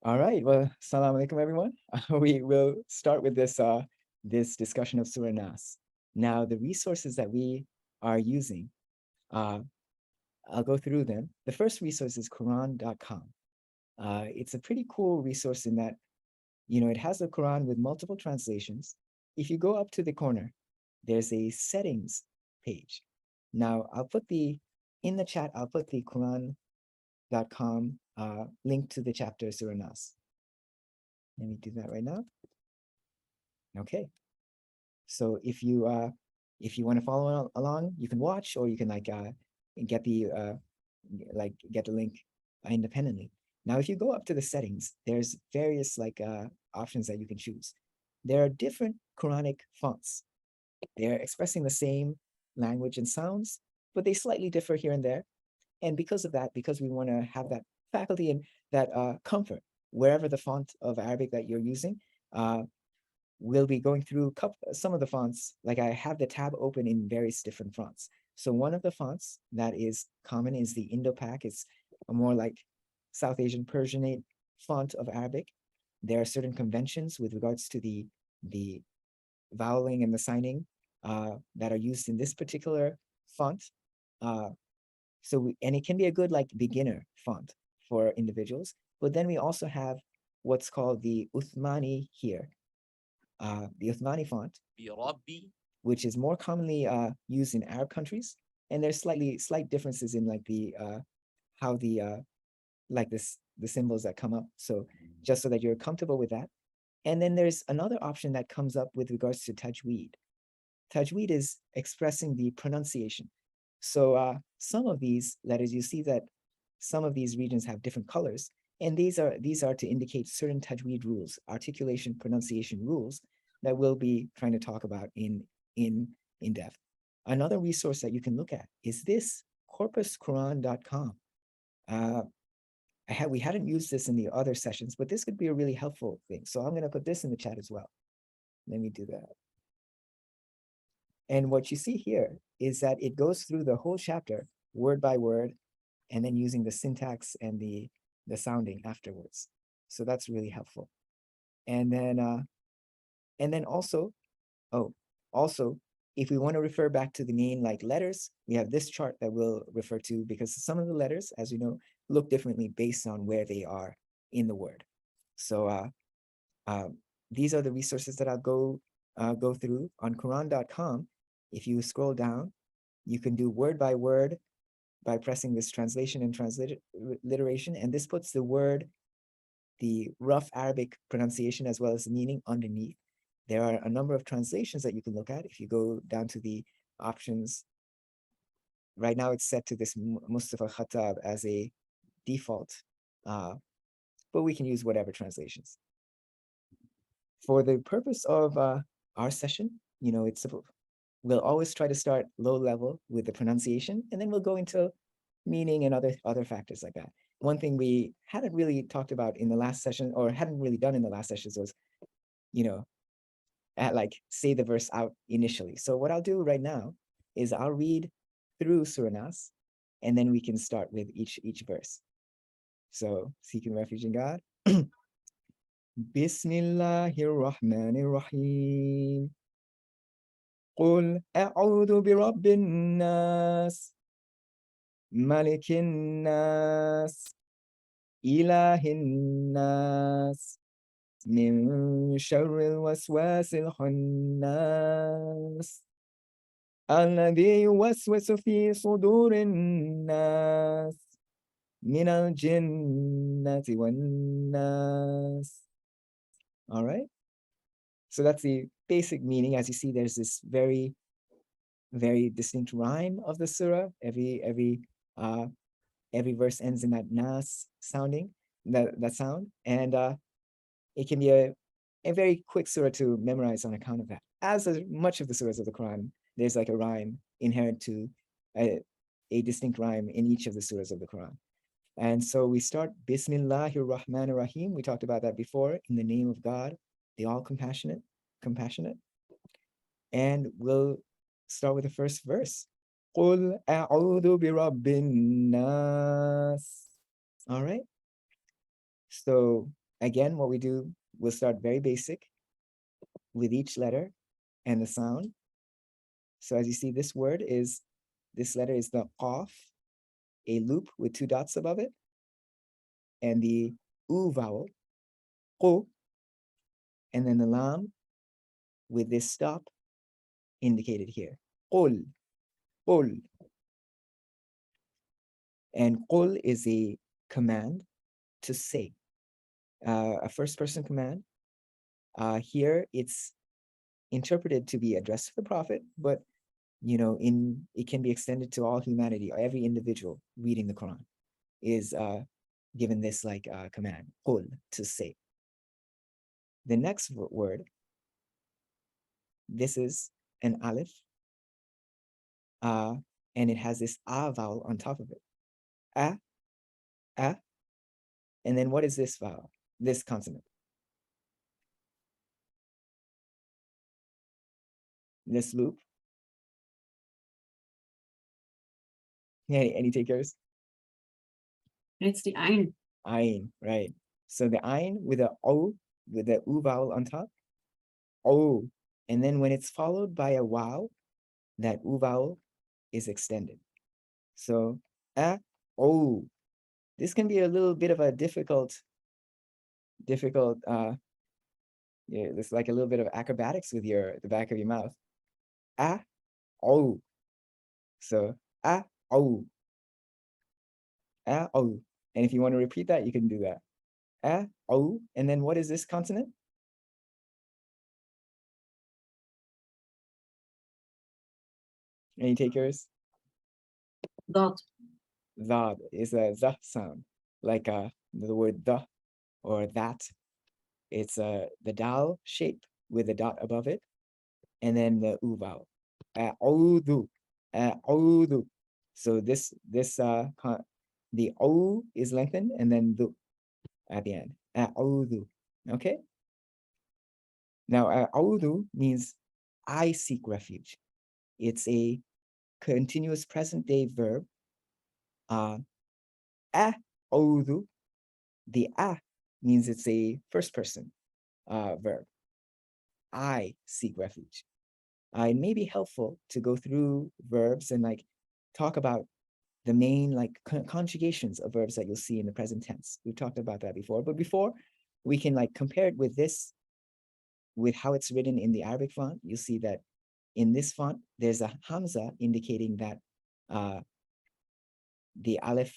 All right. Well, salam alaikum, everyone. We will start with this discussion of Surah Nas. Now, the resources that we are using, uh, I'll go through them. The first resource is Quran.com. It's a pretty cool resource in that, it has the Quran with multiple translations. If you go up to the corner, there's a settings page. Now, in the chat, I'll put the Quran.com link to the chapter Surah Nas. Let me do that right now. Okay. So if you want to follow along, you can watch, or you can get the link independently. Now, if you go up to the settings, there's various options that you can choose. There are different Quranic fonts. They're expressing the same language and sounds, but they slightly differ here and there. And because of that, because we want to have that faculty and that comfort, wherever the font of Arabic that you're using, we'll be going through some of the fonts. Like I have the tab open in various different fonts. So one of the fonts that is common is the Indo-Pak. It's a more like South Asian Persianate font of Arabic. There are certain conventions with regards to the voweling and the signing that are used in this particular font. And it can be a good beginner font for individuals. But then we also have what's called the Uthmani here, the Uthmani font, which is more commonly used in Arab countries. And there's slight differences in how the symbols that come up. So just so that you're comfortable with that. And then there's another option that comes up with regards to tajweed. Tajweed is expressing the pronunciation. So some of these letters, you see that some of these regions have different colors, and these are to indicate certain tajweed rules, articulation, pronunciation rules that we'll be trying to talk about in depth. Another resource that you can look at is this corpusquran.com. We hadn't used this in the other sessions, but this could be a really helpful thing. So I'm going to put this in the chat as well. Let me do that. And what you see here is that it goes through the whole chapter word by word, and then using the syntax and the sounding afterwards. So that's really helpful. And then also, if we want to refer back to the main letters, we have this chart that we'll refer to, because some of the letters, as you know, look differently based on where they are in the word. So these are the resources that I'll go through on Quran.com. If you scroll down, you can do word by word by pressing this translation and transliteration, and this puts the rough Arabic pronunciation as well as the meaning underneath. There are a number of translations that you can look at. If you go down to the options, right now it's set to this Mustafa Khattab as a default, but we can use whatever translations. For the purpose of our session, we'll always try to start low level with the pronunciation, and then we'll go into meaning and other factors like that. One thing we hadn't really talked about in the last session, or hadn't really done in the last sessions, was, say the verse out initially. So what I'll do right now is I'll read through Surah Nas, and then we can start with each verse. So seeking refuge in God. Bismillahirrahmanirrahim. قل أعوذ برب الناس ملك الناس إله الناس من شر الوسواس الخناس الذي يوسوس في صدور الناس من الجنة والناس. All right. So that's the basic meaning. As you see, there's this very, very distinct rhyme of the surah. Every verse ends in that nas sounding, that sound, and it can be a very quick surah to memorize on account of that. As much of the surahs of the Quran, there's like a rhyme inherent to a distinct rhyme in each of the surahs of the Quran. And so we start Bismillahir Rahmanir Rahim. We talked about that before. In the name of God, the all compassionate. And we'll start with the first verse. قُلْ أَعُوذُ بِرَبِّ النَّاسِ. All right. So again, what we do, we'll start very basic with each letter and the sound. So as you see, this letter is the qaf, a loop with 2 dots above it, and the u vowel, qu, and then the lam with this stop indicated here. Qul, qul. And qul is a command to say, a first person command. Here it's interpreted to be addressed to the prophet, but it can be extended to all humanity. Every individual reading the Quran is given this command, qul, to say. The next word, this is an alif, and it has this a vowel on top of it. A, a, and then what is this vowel, this consonant? This loop. Yeah, any takers? It's the ayn. Ayn, right. So the ayn with the o, with the u vowel on top, o. And then when it's followed by a wow, that u vowel is extended. So o. This can be a little bit of a difficult, yeah, it's like a little bit of acrobatics with the back of your mouth. O. So o. O. And if you want to repeat that, you can do that. O. And then what is this consonant? Any takers? Dot. Dad is a the sound, like the word the or that. It's the dal shape with a dot above it, and then the u vowel. A'udhu, a'udhu. So the o is lengthened, and then du at the end. A'udhu. Okay. Now a'udhu means I seek refuge. It's a continuous present day verb. A'udhu. The means it's a first person verb. I seek refuge. It may be helpful to go through verbs and talk about the main conjugations of verbs that you'll see in the present tense. We've talked about that before, but before we can compare it with with how it's written in the Arabic font. You'll see that in this font, there's a hamza indicating that the aleph,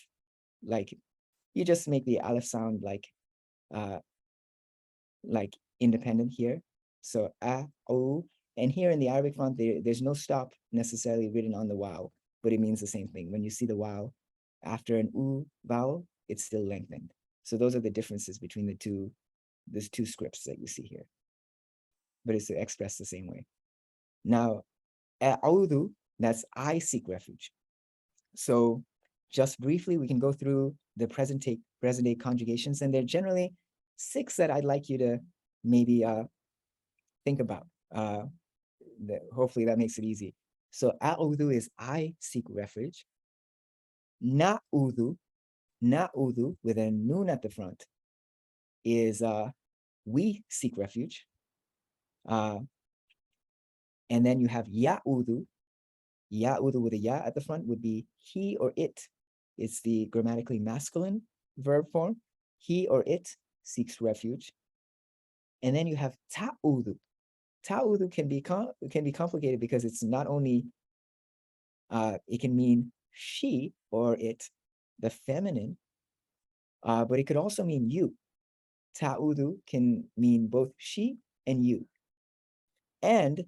you just make the aleph sound independent here. So o, and here in the Arabic font, there's no stop necessarily written on the wow, but it means the same thing. When you see the wow after an u vowel, it's still lengthened. So those are the differences between these two scripts that you see here, but it's expressed the same way. Now, a'udhu, that's I seek refuge. So just briefly, we can go through the present day conjugations, and they're generally 6 that I'd like you to maybe think about. Hopefully that makes it easy. So a'udhu is I seek refuge. Na'udhu with a noon at the front is we seek refuge. And then you have ya'udhu. Ya'udhu with a ya at the front would be he or it. It's the grammatically masculine verb form. He or it seeks refuge. And then you have ta'udhu. Ta'udhu can be complicated because it's not only it can mean she or it, the feminine, but it could also mean you. Ta'udhu can mean both she and you. And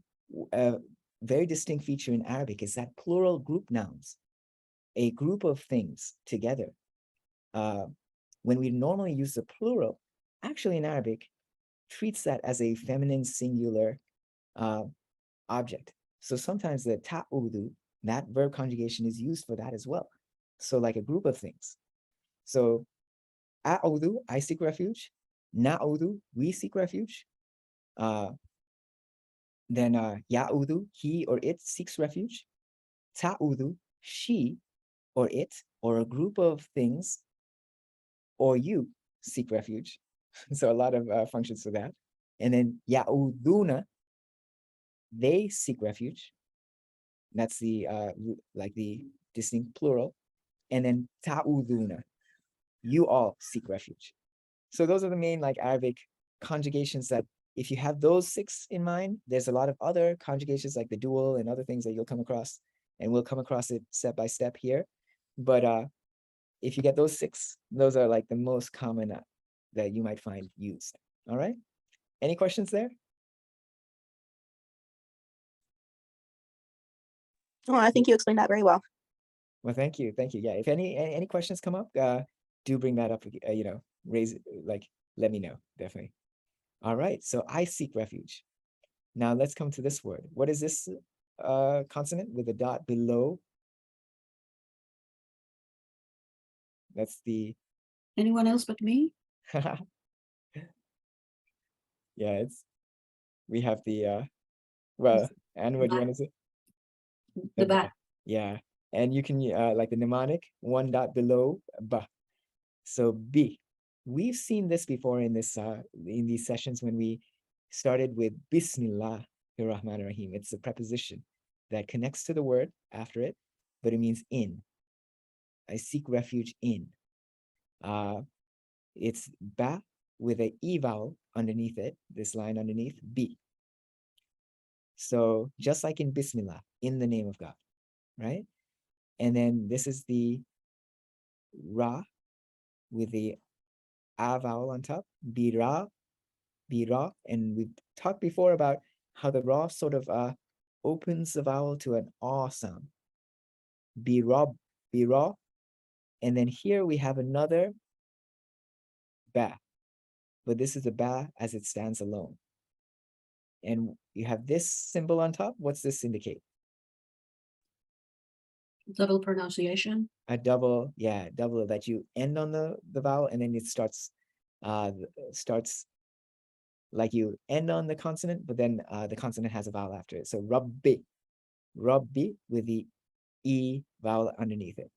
a very distinct feature in Arabic is that plural group nouns, a group of things together. When we normally use the plural, actually in Arabic, treats that as a feminine singular object. So sometimes the ta'udhu, that verb conjugation, is used for that as well. So like a group of things. So a'udhu, I seek refuge. Na'udhu, we seek refuge. Then ya'udhu, he or it seeks refuge. Ta'udhu, she or it or a group of things or you seek refuge. So a lot of functions for that. And then ya'uduna, they seek refuge. That's the like the distinct plural. And then ta'uduna, you all seek refuge. So those are the main like Arabic conjugations that if you have those 6 in mind, there's a lot of other conjugations like the dual and other things that you'll come across, and we'll come across it step by step here. But if you get those 6, those are like the most common that you might find used. All right. Any questions there? Oh, I think you explained that very well. Well, thank you. Thank you. Yeah. If any questions come up, do bring that up, raise it, like, let me know. Definitely. All right. So I seek refuge. Now let's come to this word. What is this consonant with a dot below? That's the Anyone else but me? yeah, we have the well, and what do you want to say? The bat. Yeah. And you can like the mnemonic, 1 dot below ba. So B. We've seen this before in these sessions when we started with Bismillah Rahman Rahim. It's a preposition that connects to the word after it, but it means in. I seek refuge in. It's ba with a e vowel underneath it, this line underneath, B. So just like in Bismillah, in the name of God, right? And then this is the ra with the a vowel on top, bira, bira. And we've talked before about how the ra sort of opens the vowel to an ah sound. Bira, bira. And then here we have another ba, but this is a ba as it stands alone. And you have this symbol on top. What's this indicate? Double pronunciation. A double, yeah, double that you end on the vowel and then it starts like you end on the consonant, but then the consonant has a vowel after it. So rabbi, rabbi with the e vowel underneath it.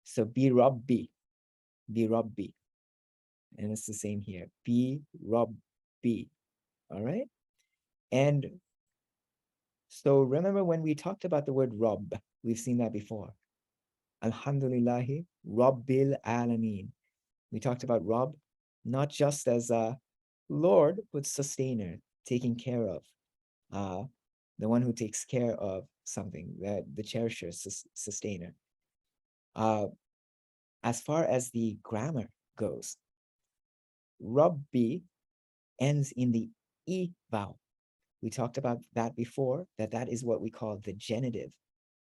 So be rabbi, and it's the same here. Be rabbi, all right. And so remember when we talked about the word Rabb, we've seen that before. Alhamdulillahi Rabbil Alameen. We talked about Rabb not just as a Lord, but sustainer, taking care of, the one who takes care of something, the cherisher, sustainer. As far as the grammar goes, Rabbi ends in the E vowel. We talked about that before, that is what we call the genitive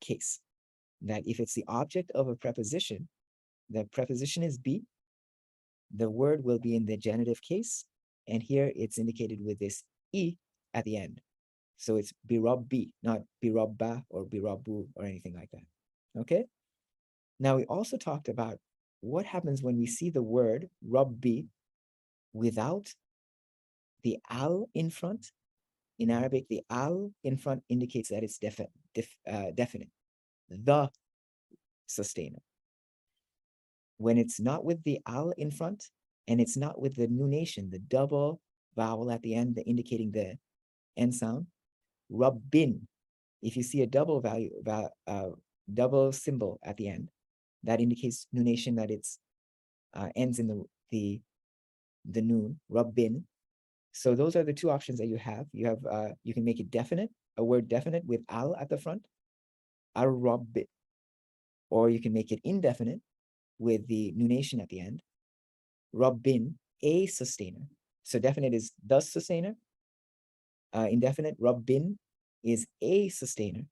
case. That if it's the object of a preposition, the preposition is be, the word will be in the genitive case, and here it's indicated with this E at the end. So it's birabbi, not birabba or birabu or anything like that. Okay? Now we also talked about what happens when we see the word rabbi without the al in front. In Arabic, the al in front indicates that it's definite, the sustainer. When it's not with the al in front, and it's not with the nunation, the double vowel at the end, indicating the end sound, rabbin. If you see a double double symbol at the end, that indicates nunation, that it's ends in the noon, rabbin. So those are the two options that you have. You can make it definite, a word definite with al at the front, ar-rabb, or you can make it indefinite with the nunation at the end, rabbin, a sustainer. So definite is the sustainer. Indefinite, rabbin, is a sustainer.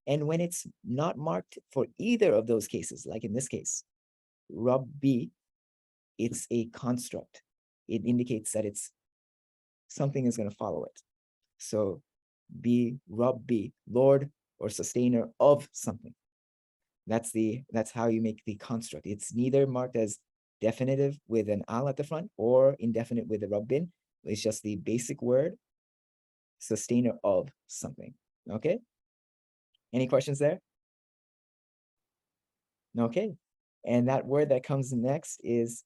And when it's not marked for either of those cases, like in this case, rabbi, it's a construct. It indicates that it's something is going to follow it. So be rabbi, Lord or sustainer of something. That's how you make the construct. It's neither marked as definitive with an al at the front or indefinite with a rabbin. It's just the basic word, sustainer of something. Okay? Any questions there? Okay. And that word that comes next is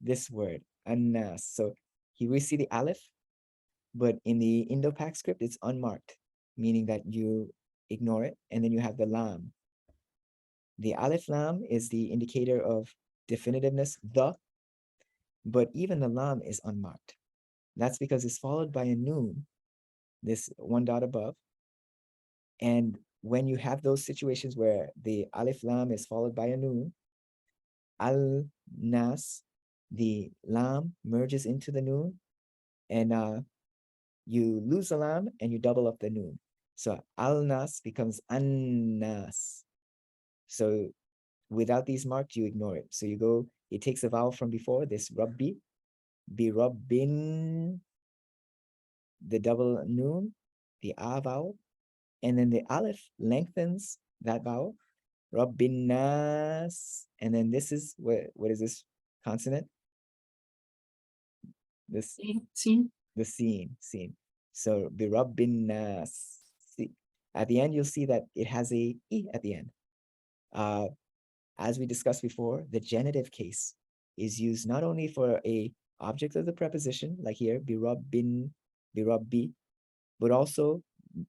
this word, Annas. So here we see the aleph, but in the Indo-Pak script, it's unmarked, meaning that you ignore it, and then you have the lam. The aleph lam is the indicator of definitiveness, the, but even the lam is unmarked. That's because it's followed by a noon, this one dot above. And when you have those situations where the aleph lam is followed by a noon, al nas, the lam merges into the noon, and you lose the lam and you double up the noon. So al nas becomes annas. So without these marked, you ignore it. So you go, it takes a vowel from before, this rabbi, bi rabbin, the double noon, the a vowel, and then the aleph lengthens that vowel, rabbin nas, and then this is, what is this consonant? This, Seen? the seen. So bi rabbin nas. At the end, you'll see that it has a e at the end. As we discussed before, the genitive case is used not only for a object of the preposition, like here, bi rabbin, bi rabbi, but also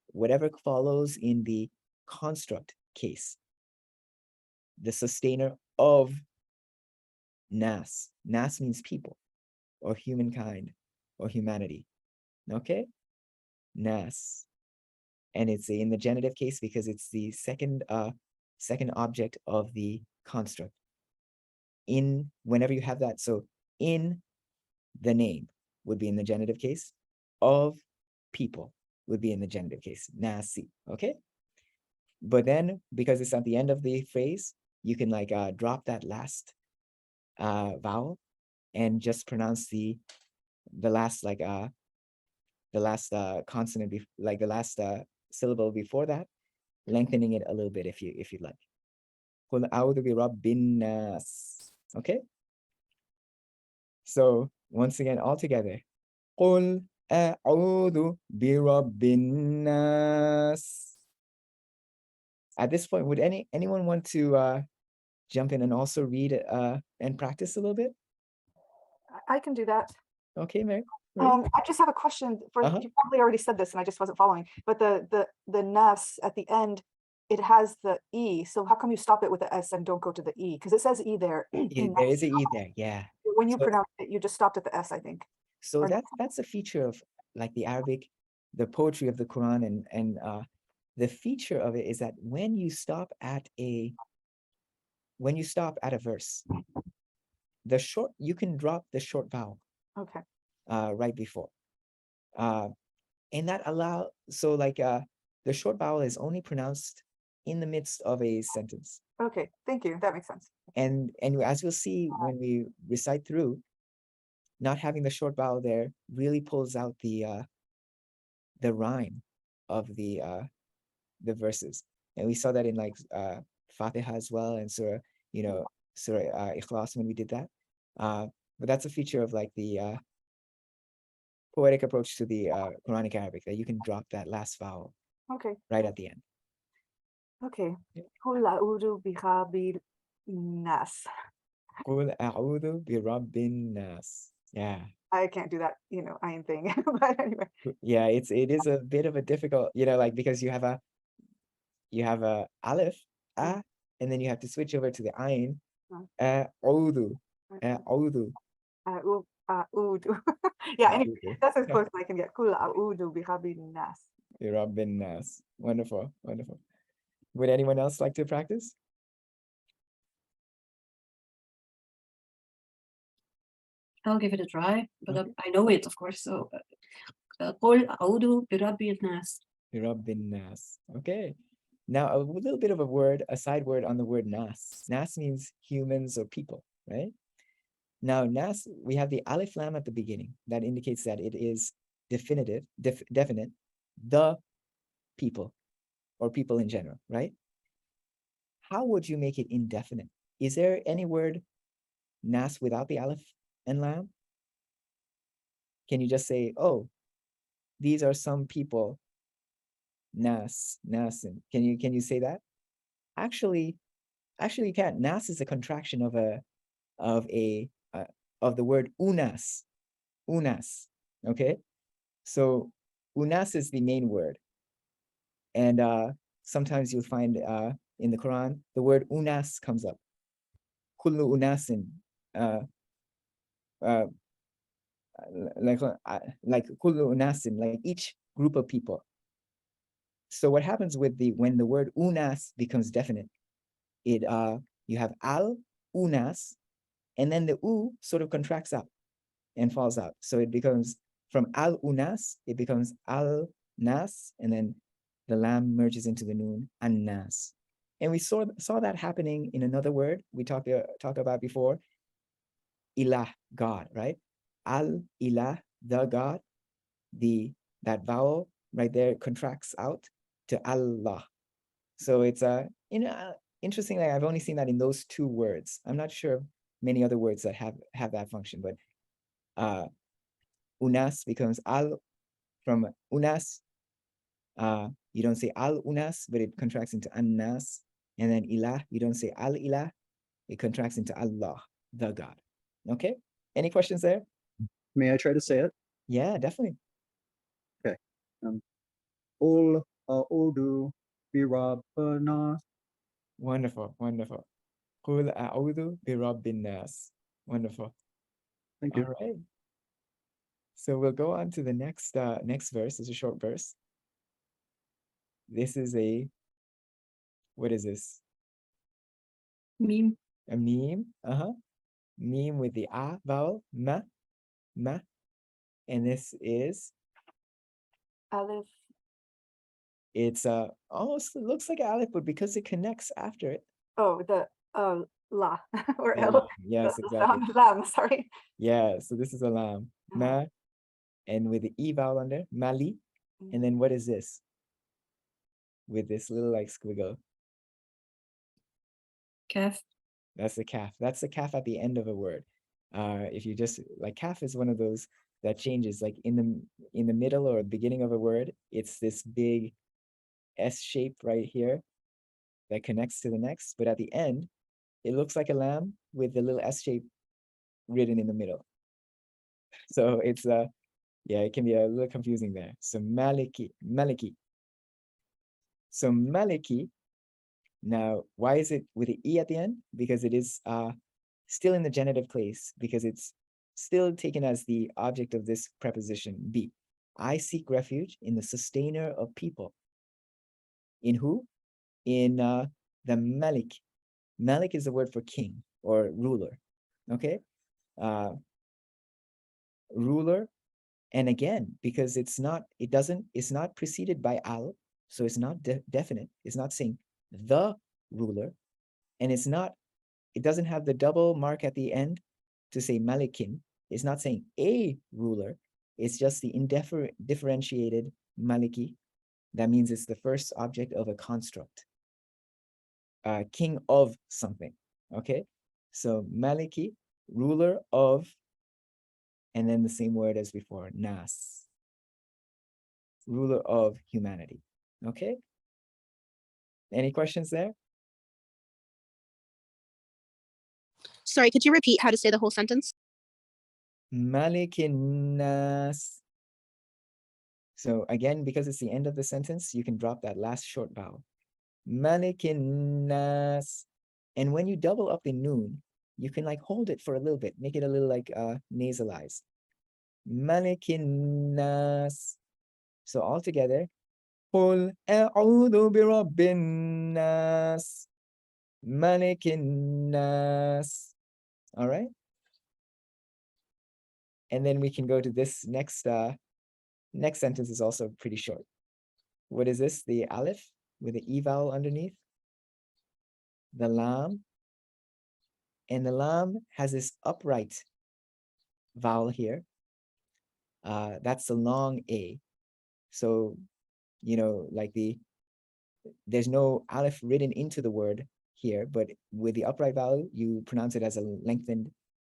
whatever follows in the construct case, the sustainer of nas. Nas means people or humankind or humanity. Okay? Nas. And it's in the genitive case because it's the second object of the construct. In, whenever you have that, so in the name would be in the genitive case, of people would be in the genitive case, nasi, okay? But then, because it's at the end of the phrase, you can like drop that last vowel and just pronounce the last consonant, like the last syllable before that, lengthening it a little bit if you'd like. Qul a'udhu bi rabbin nas. Okay? So once again, all together. Qul a'udhu bi rabbin nas. At this point, would anyone want to jump in and also read and practice a little bit? I can do that. Okay, Mary. I just have a question for, Uh-huh. you probably already said this and I just wasn't following, but the nas at the end, it has the E. So how come you stop it with the S and don't go to the E? Because it says E there. Yeah, in there nas. is an E there, yeah. When you So- pronounce it, you just stopped at the S, I think. So Or no? that's a feature of like the Arabic, the poetry of the Quran, and the feature of it is that when you stop at a verse, you can drop the short vowel Okay. right before. And that so like the short vowel is only pronounced in the midst of a sentence. Okay. Thank you. That makes sense. And as we'll see when we recite through, not having the short vowel there really pulls out the rhyme of the verses. And we saw that in like Fatiha as well, and Surah Ikhlas when we did that. But that's a feature of like the poetic approach to the Quranic Arabic, that you can drop that last vowel Okay. right at the end. Okay. Yeah. Qul a'udhu bi rabbin nas. Qul a'udhu bi rabbin nas. Yeah. I can't do that, iron thing. But anyway. Yeah, it is a bit of a difficult, like because you have a aleph, and then you have to switch over to the ayn, a'udhu, a'udhu. A'udhu. Yeah, anyway, A'udhu. that's as close as I can get. Qul a'udhu bi rabbin nas. Bi rabbin nas. Wonderful, wonderful. Would anyone else like to practice? I'll give it a try, but Okay. I know it, of course. So, قل أعوذ برب الناس. Bi rabbin nas. Okay. Now a little bit of a side word on the word nas. Nas means humans or people, right? Now nas, we have the alif lam at the beginning. That indicates that it is definite, the people or people in general, right? How would you make it indefinite? Is there any word nas without the aleph and lam? Can you just say, oh, these are some people, nas, nasin? Can you say that? Actually you can't. Nas is a contraction of a of the word unas. Unas. Okay. So unas is the main word. And sometimes you'll find in the Quran, the word unas comes up. Kullu unasin. Like kullu unasin, like each group of people. So what happens with when the word unas becomes definite, it you have al unas, and then the u sort of contracts out and falls out. So it becomes from al unas, it becomes al nas, and then the lam merges into the noon, an nas. And we saw that happening in another word we talked about before, ilah, God, right? Al ilah, the God, that vowel right there contracts out to Allah. So it's interesting that I've only seen that in those two words. I'm not sure of many other words that have that function, but unas becomes al from unas. You don't say al unas, but it contracts into annas. And then ilah, you don't say al ilah, it contracts into Allah, the God. Okay. Any questions there? May I try to say it? Yeah, definitely. Okay. Ul a'udu bi rabbina. Wonderful, wonderful. Qul a'udhu bi rabbin nas. Wonderful. Thank you. All right. So we'll go on to the next verse. It's a short verse. This is what is this? Meme. A meme. Meme with the a vowel, ma. And this is, Aleph. it's almost looks like aleph, but because it connects after it. Oh, the la or Yeah, L. yes, the exactly. sound lam, sorry. Yeah, so this is a lam. Ma, and with the e vowel under, mali. And then what is this? With this little like squiggle. Kaf. That's the calf. That's the calf at the end of a word. If you just like, calf is one of those that changes, like in the middle or beginning of a word, it's this big S shape right here that connects to the next, but at the end, it looks like a lamb with the little S shape written in the middle. So it's yeah, it can be a little confusing there. So Maliki. So Maliki. Now, why is it with the E at the end? Because it is still in the genitive case, because it's still taken as the object of this preposition, be. I seek refuge in the sustainer of people. In who? In the Malik. Malik is the word for king or ruler, okay? Ruler, and again, because it's not preceded by al, so it's not definite. It's not saying the ruler, and it doesn't have the double mark at the end to say malikin. It's not saying a ruler. It's just the differentiated maliki. That means it's the first object of a construct. King of something, okay? So maliki, ruler of, and then the same word as before, nas, ruler of humanity, okay? Any questions there? Sorry, could you repeat how to say the whole sentence? Malikin nas. So again, because it's the end of the sentence, you can drop that last short vowel. Malikin nas. And when you double up the noon, you can like hold it for a little bit, make it a little like nasalized. Malikin nas. So all together, Qul a'udhu bi rabbin nas, malikin nas. All right. And then we can go to this next sentence is also pretty short. What is this? The aleph with the e vowel underneath. The lam. And the lam has this upright vowel here. That's the long A. So, you know, like there's no aleph written into the word here, but with the upright vowel, you pronounce it as a lengthened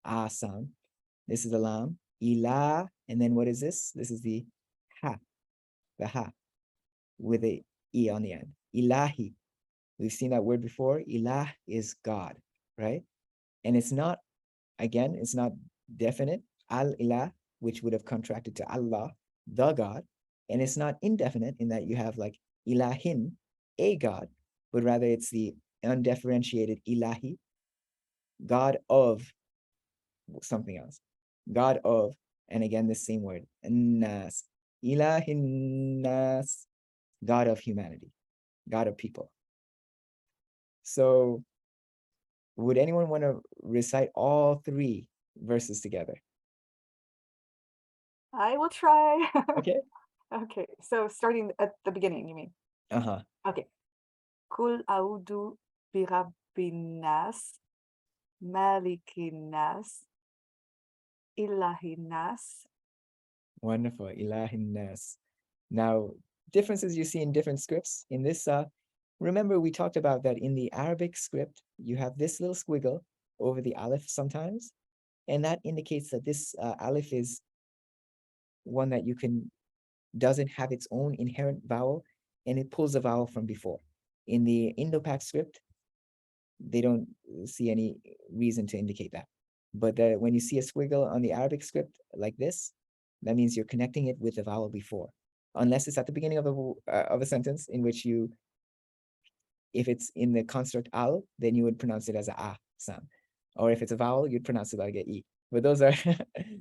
ah sound. This is the lam, ilah, and then what is this? This is the ha with the e on the end. Ilahi. We've seen that word before. Ilah is God, right? And it's not, again, it's not definite, al-ilah, which would have contracted to Allah, the God. And it's not indefinite in that you have like ilahin, a God, but rather it's the undifferentiated ilahi, God of something else. God of, and again, the same word, nas, ilahin nas, God of humanity, God of people. So would anyone want to recite all three verses together? I will try. Okay. Okay, so starting at the beginning, you mean? Uh-huh. Okay. Kul audu birabbin nas, malikin nas, ilahin nas. Wonderful. Ilahin nas. Now, differences you see in different scripts. In this, remember we talked about that in the Arabic script, you have this little squiggle over the aleph sometimes, and that indicates that this aleph is one that doesn't have its own inherent vowel, and it pulls a vowel from before. In the Indo-Pak script, they don't see any reason to indicate that. But when you see a squiggle on the Arabic script like this, that means you're connecting it with the vowel before, unless it's at the beginning of a sentence in which if it's in the construct al, then you would pronounce it as a ah sound. Or if it's a vowel, you'd pronounce it like a e. But those are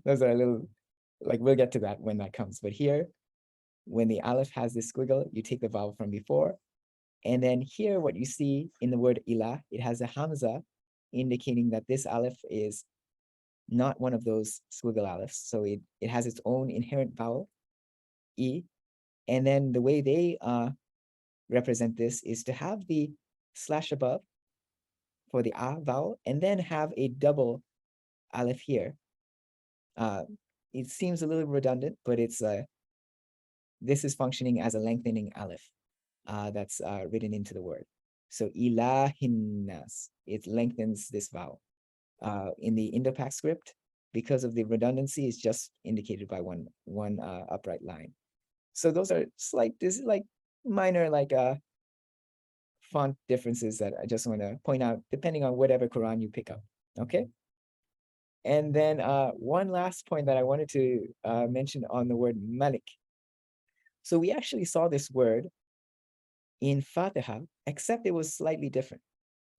those are a little, like, we'll get to that when that comes. But here, when the aleph has this squiggle, you take the vowel from before. And then here, what you see in the word ilah, it has a hamza, indicating that this aleph is not one of those squiggle alephs. So it has its own inherent vowel, e. And then the way they represent this is to have the slash above for the ah vowel, and then have a double aleph here. It seems a little redundant, but this is functioning as a lengthening aleph that's written into the word. So ilahinnas, it lengthens this vowel. In the Indo-Pak script, because of the redundancy, it's just indicated by one upright line. So those are this is like minor font differences that I just want to point out, depending on whatever Quran you pick up. Okay. And then one last point that I wanted to mention on the word Malik. So we actually saw this word in Fatiha, except it was slightly different.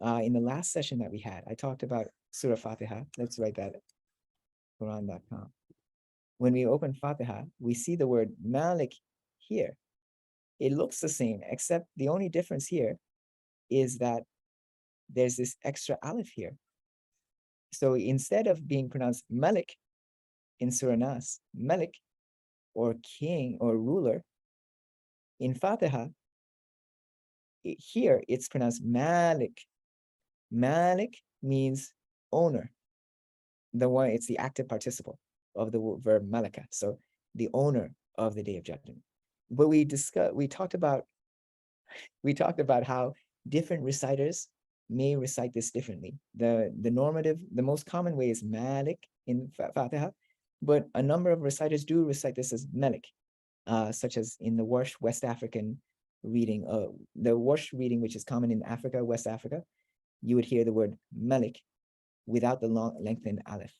In the last session that we had, I talked about Surah Fatiha. Let's write that at Quran.com. When we open Fatiha, we see the word Malik here. It looks the same, except the only difference here is that there's this extra aleph here. So instead of being pronounced Malik in Surah Nas, Malik, or king or ruler, in Fatiha, here it's pronounced Malik. Malik means owner. It's the active participle of the verb malaka. So the owner of the Day of Judgment. But we talked about how different reciters may recite this differently. The most common way is Malik in Fatiha, but a number of reciters do recite this as Malik, such as in the Warsh West African reading, the Warsh reading, which is common in Africa, West Africa, you would hear the word Malik without the long lengthened aleph.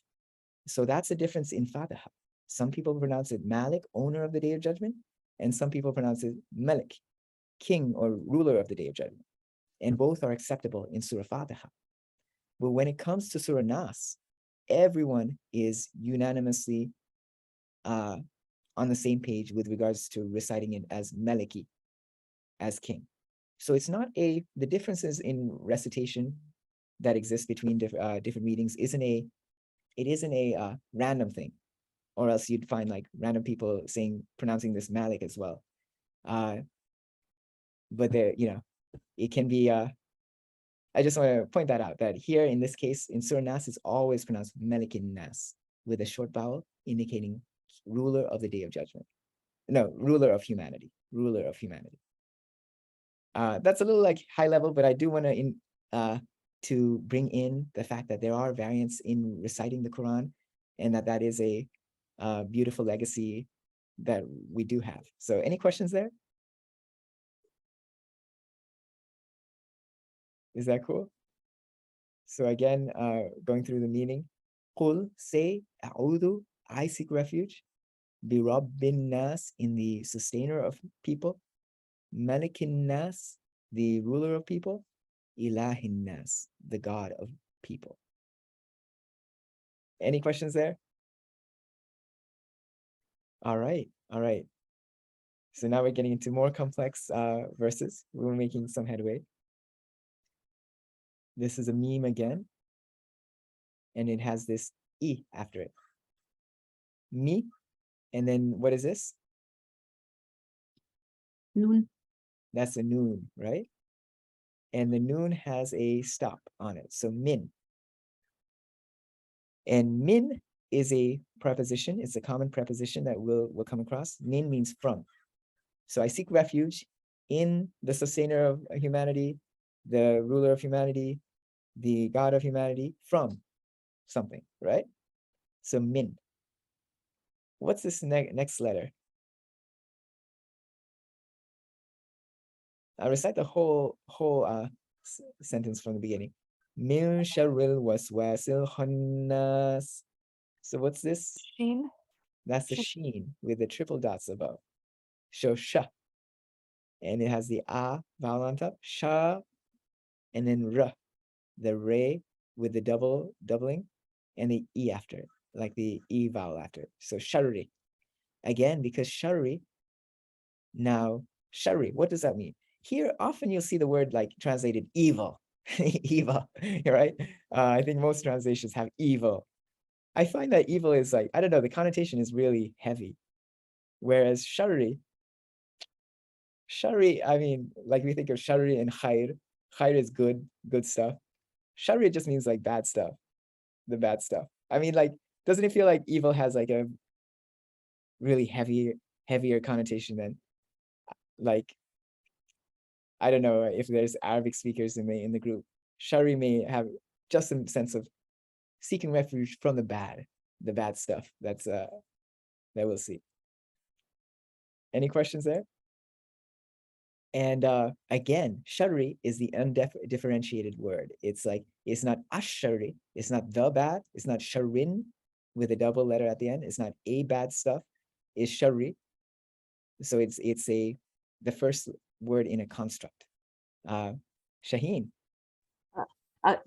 So that's the difference in Fatiha. Some people pronounce it Malik, owner of the Day of Judgment, and some people pronounce it Malik, king or ruler of the Day of Judgment. And both are acceptable in Surah Fatiha. But when it comes to Surah Nas, everyone is unanimously on the same page with regards to reciting it as Maliki, as king. So it's not the differences in recitation that exist between different readings isn't a random thing, or else you'd find like random people pronouncing this Malik as well. But it can be, I just want to point that out, that here in this case, in Surah Nas, it's always pronounced Malikin Nas with a short vowel indicating ruler of the Day of Judgment. No, ruler of humanity, ruler of humanity. That's a little like high level, but I do want to bring in the fact that there are variants in reciting the Quran, and that is a beautiful legacy that we do have. So any questions there? Is that cool? So again, going through the meaning, Qul, say, a'udhu, I seek refuge. Bi Rabbin Nas, in the sustainer of people. Malikin Nas, the ruler of people. Ilahin Nas, the God of people. Any questions there? All right, all right. So now we're getting into more complex verses. We're making some headway. This is a meme again, and it has this E after it. Mi, and then what is this? Nun. That's a noon, right? And the noon has a stop on it, so min. And min is a preposition. It's a common preposition that we'll come across. Min means from. So I seek refuge in the sustainer of humanity, the ruler of humanity, the God of humanity, from something, right? So min. What's this next letter? I'll recite the whole sentence from the beginning. Min sharril waswasil khannas. So what's this? Sheen. That's the sheen with the triple dots above. So sha. And it has the a vowel on top, sha, and then r, the re with the doubling, and the e after it, like the e vowel after it. So shari. Again, because shari. Now, shari, what does that mean? Here, often you'll see the word like translated evil, evil, right? I think most translations have evil. I find that evil is like, I don't know, the connotation is really heavy. Whereas shari, I mean, like we think of shari and khair. Khair is good stuff. Shari just means like bad stuff, the bad stuff. I mean, like, doesn't it feel like evil has like a really heavier connotation than, like, I don't know if there's Arabic speakers in the group. Shari may have just a sense of seeking refuge from the bad stuff. That's that we'll see. Any questions there? And again, shari is the undifferentiated word. It's like, it's not ash-shari, it's not the bad, it's not sharin with a double letter at the end, it's not a bad stuff, it's shari. So it's the first word in a construct. Shaheen.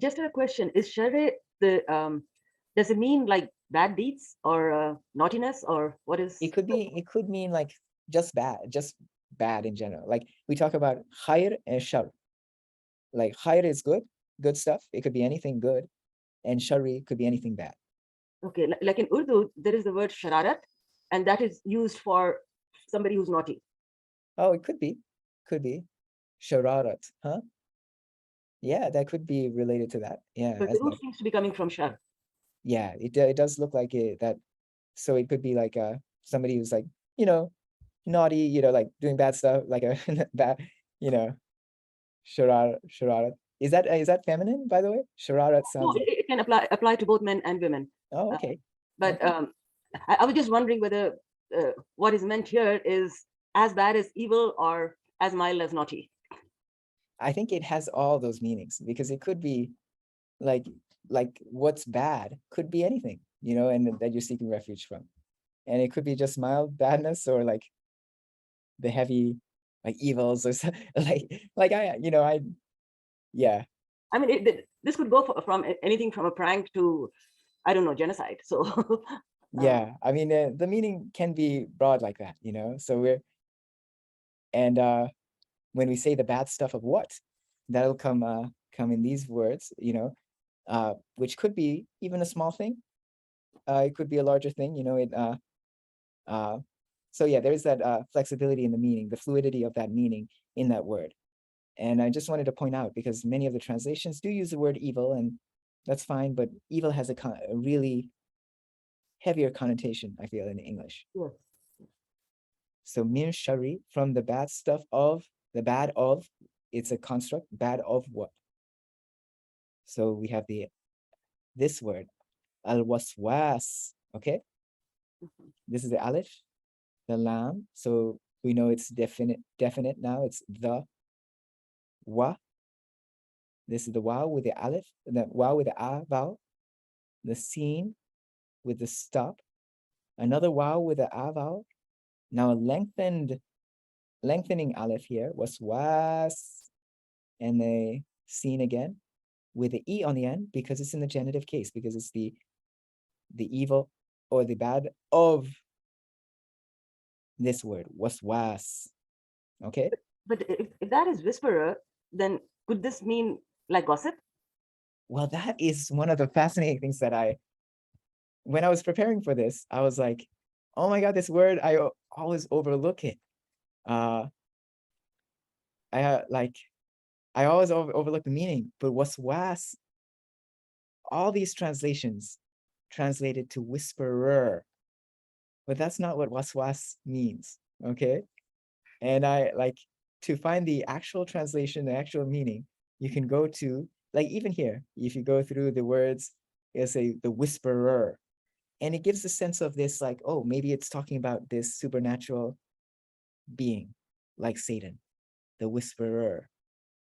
Just a question: is shari does it mean like bad deeds or naughtiness, or what is? It could mean like just bad in general. Like we talk about khair and shar. Like khair is good stuff. It could be anything good, and shari could be anything bad. Okay, like in Urdu, there is the word shararat, and that is used for somebody who's naughty. Oh, it could be shararat, huh? Yeah, that could be related to that. Yeah, But the root seems to be coming from shar. yeah, it does look like it, that. So it could be like somebody who's like, naughty, like doing bad stuff, like a bad, shararat. Is that feminine, by the way? Shararat No, sounds. it can apply to both men and women. Oh, okay. But I was just wondering whether what is meant here is as bad as evil or as mild as naughty. I think it has all those meanings, because it could be like what's bad could be anything, and that you're seeking refuge from. And it could be just mild badness, or like the heavy, like evils, or yeah. I mean, this could go from anything from a prank to, I don't know, genocide. So Yeah, I mean, the meaning can be broad like that, so when we say the bad stuff of what, that'll come in these words, which could be even a small thing. It could be a larger thing, so yeah, there's that flexibility in the meaning, the fluidity of that meaning in that word. And I just wanted to point out, because many of the translations do use the word evil, and that's fine, but evil has a really heavier connotation, I feel, in English. yes. So min shari, from the bad stuff of, the bad of, it's a construct, bad of what? So we have this word, al-waswas, okay? This is the aleph, the lam, so we know it's definite now, it's the wa. This is the waw with the aleph, the waw with the a vowel. the sin with the stop, another wow with the a vowel. Now lengthening aleph here was was, and the sin again with the e on the end because it's in the genitive case, because it's the evil or the bad of this word was. Okay. But if that is whisperer, then could this mean like gossip? Well, that is one of the fascinating things that when I was preparing for this, I was like, oh my God, this word, I always overlook it. I always overlook the meaning, but waswas, all these translations translated to whisperer, but that's not what waswas means, okay? And I like to find the actual translation, the actual meaning, you can go to, like even here, if you go through the words, it'll say the whisperer, and it gives a sense of this, like, oh, maybe it's talking about this supernatural being, like Satan, the whisperer,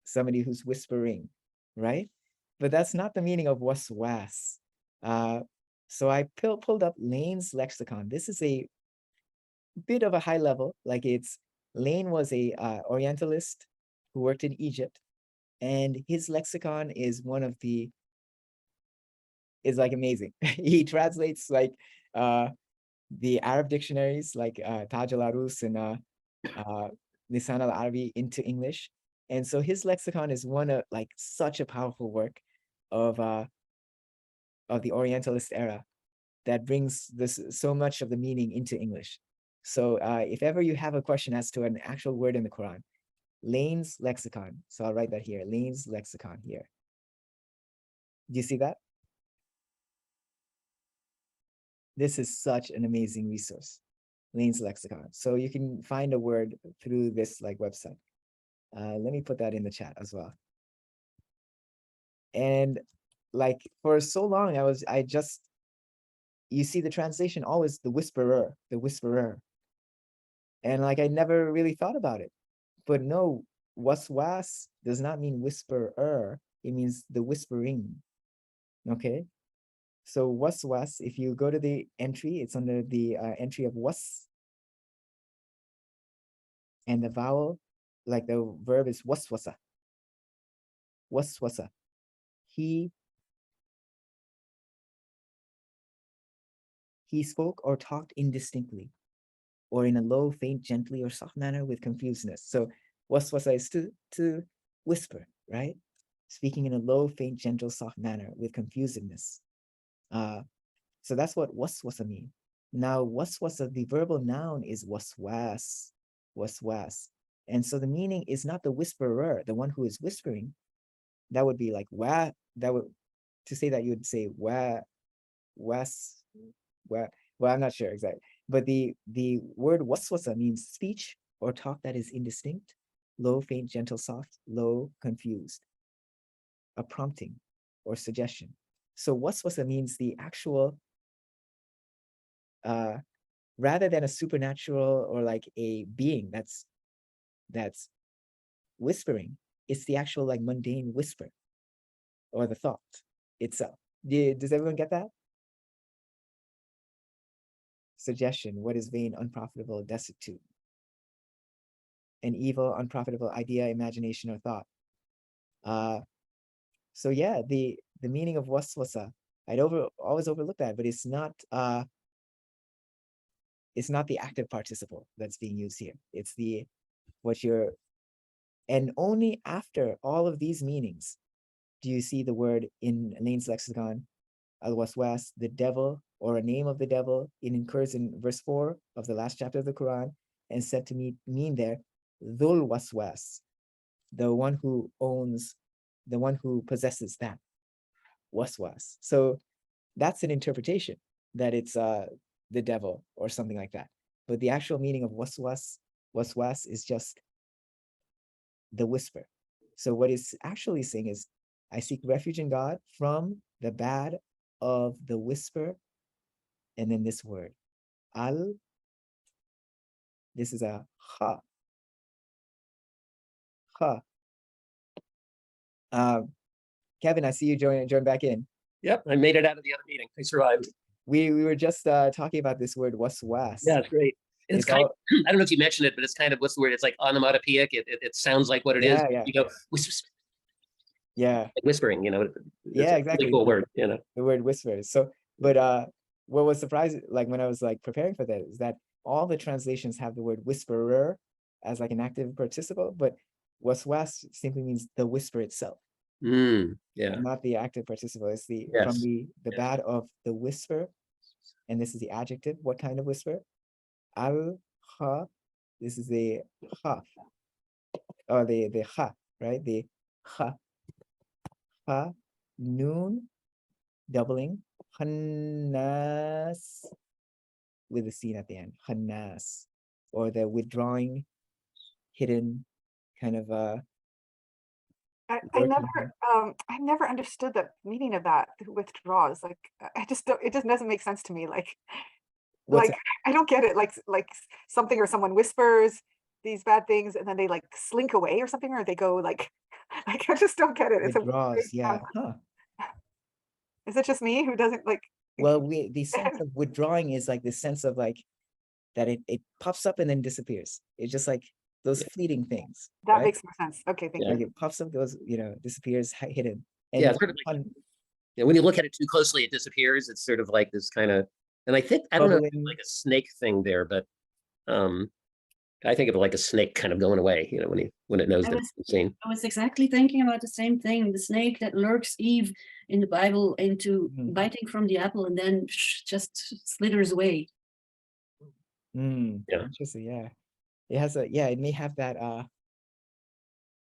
somebody who's whispering, right? But that's not the meaning of waswas. So I pulled up Lane's lexicon. This is a bit of a high level, like Lane was a Orientalist who worked in Egypt, and his lexicon is like amazing. He translates like the Arab dictionaries like Taj al-Arus and Lisan al-Arabi into English. And so his lexicon is one of like such a powerful work of the Orientalist era that brings this so much of the meaning into English. So if ever you have a question as to an actual word in the Quran, Lane's lexicon. So I'll write that here, Lane's lexicon here. Do you see that? This is such an amazing resource, Lane's lexicon. So you can find a word through this like website. Let me put that in the chat as well. And like for so long, you see the translation always the whisperer. And like, I never really thought about it, but no, waswas does not mean whisperer. It means the whispering, okay? So waswas, if you go to the entry, it's under the entry of was, and the vowel, like the verb is waswasa. Waswasa. He spoke or talked indistinctly, or in a low, faint, gently, or soft manner with confusedness. So waswasa is to whisper, right? Speaking in a low, faint, gentle, soft manner with confusedness. So that's what waswasa mean. Now, waswasa, the verbal noun is waswas. And so the meaning is not the whisperer, the one who is whispering. That would be like wa, to say that you would say wa, was, wa. Well, I'm not sure exactly. But the word waswasa means speech or talk that is indistinct, low, faint, gentle, soft, low, confused, a prompting or suggestion. So waswasa means the actual, rather than a supernatural or like a being that's whispering, it's the actual like mundane whisper or the thought itself. Does everyone get that? Suggestion, what is vain, unprofitable, destitute, an evil, unprofitable idea, imagination, or thought. So yeah, the meaning of waswasa, I'd always overlook that, but it's not the active participle that's being used here. It's and only after all of these meanings do you see the word in Lane's lexicon, al-waswas, the devil, or a name of the devil. It occurs in verse 4 of the last chapter of the Quran, and said to mean there, dhul waswas, the one who owns, the one who possesses that waswas. So that's an interpretation that it's the devil or something like that. But the actual meaning of waswas is just the whisper. So what it's actually saying is, I seek refuge in God from the bad of the whisper, and then this word, al, this is a ha. Kevin, I see you join back in. Yep, I made it out of the other meeting. I survived. We were just talking about this word waswas. Yeah, it's great. It's It's kind all- of, I don't know if you mentioned it, but it's kind of, what's the word? It's like onomatopoeic. It sounds like what it is. Yeah. You go, Yeah, like whispering, you know. It's Yeah, a exactly. really cool word, you know. the word whispers. So, but what was surprising, like when I was like preparing for that, is that all the translations have the word whisperer as like an active participle, but waswas simply means the whisper itself, Yeah. not the active participle. It's the Yes. from the Yes. bad of the whisper, and this is the adjective. What kind of whisper? Al ha. This is the ha, or the ha, right? The ha, ha, noon, doubling, hannas, with the scene at the end, hannas, or the withdrawing, hidden, kind of I lurking. never I never understood the meaning of that withdraws. Like I just don't, it just doesn't make sense to me. Like What's I don't get it. Like something or someone whispers these bad things and then they like slink away or something, or they go like like I just don't get it. It's a withdraws? weird, Yeah. Huh. is it just me who doesn't like Well, the sense of withdrawing is like the sense of like that it pops up and then disappears. It's just like those fleeting things, that right? makes more sense. Okay, thank Yeah. Like you. it pops up, goes, disappears, hidden. And Yeah, it's sort of like, on when you look at it too closely, it disappears. It's sort of like this kind of, and I think, I don't know, if it's bubbling. like a snake thing there, but I think of it like a snake kind of going away, you know, when it knows I that was- it's seen. I was exactly thinking about the same thing. The snake that lurks Eve in the Bible into Mhm. biting from the apple and then just slithers away. Yeah. Interesting. Yeah. It has it may have that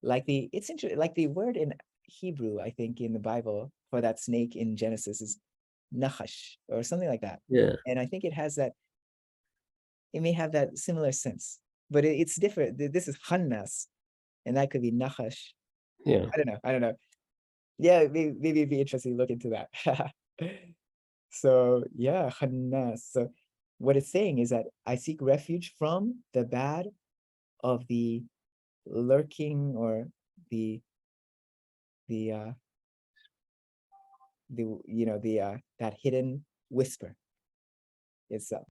like it's interesting, like the word in Hebrew, I think in the Bible for that snake in Genesis is nachash or something like that. Yeah. And I think it may have that similar sense, but it's different. This is hannas, and that could be nachash. Yeah. I don't know. Yeah, maybe it'd be interesting to look into that. So yeah, hannas. So what it's saying is that I seek refuge from the bad of the lurking or the that hidden whisper itself.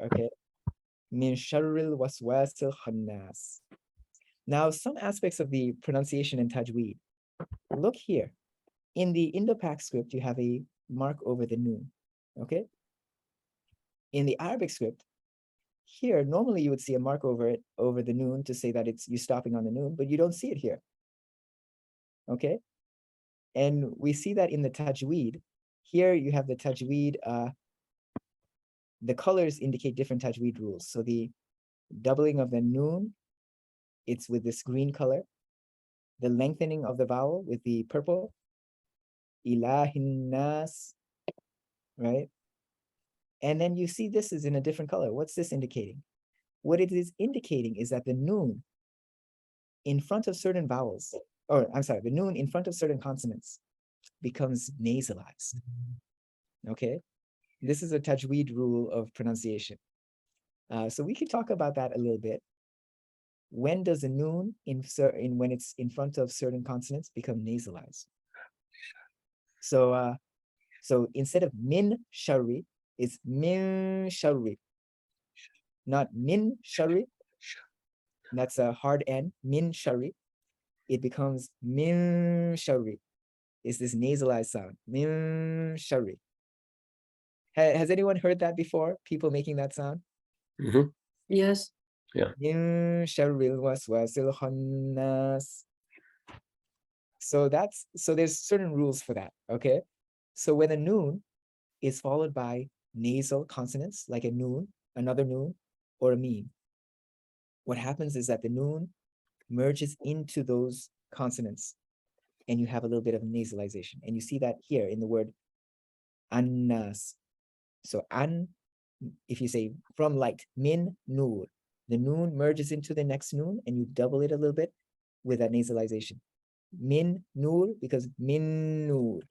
Okay. Min sharril waswasil khannas. Now, some aspects of the pronunciation and tajweed. Look here. In the Indo-Pak script, you have a mark over the noon. Okay. In the Arabic script, here, normally you would see a mark over it, over the noon, to say that it's you stopping on the noon, but you don't see it here. Okay. And we see that in the tajweed. Here you have the tajweed, the colors indicate different tajweed rules. So the doubling of the noon, it's with this green color. The lengthening of the vowel with the purple. Ilahin nas, right? And then you see this is in a different color. What's this indicating? What it is indicating is that the noon in front of certain vowels, or I'm sorry, the noon in front of certain consonants becomes nasalized. Okay, this is a tajweed rule of pronunciation. So we could talk about that a little bit. When does a noon when it's in front of certain consonants become nasalized? So so instead of min shari, it's min shari, not min shari. That's a hard N, min shari. It becomes min shari. It's this nasalized sound, min shari. Has anyone heard that before? People making that sound? Mhm. Yes. Min sharril waswasil khannas. So there's certain rules for that. Okay. So when a noon is followed by nasal consonants, like a noon, another noon, or a meme, what happens is that the noon merges into those consonants and you have a little bit of nasalization. And you see that here in the word annas. So an, if you say from light, min nur, the noon merges into the next noon and you double it a little bit with that nasalization. Min nur, because min nur.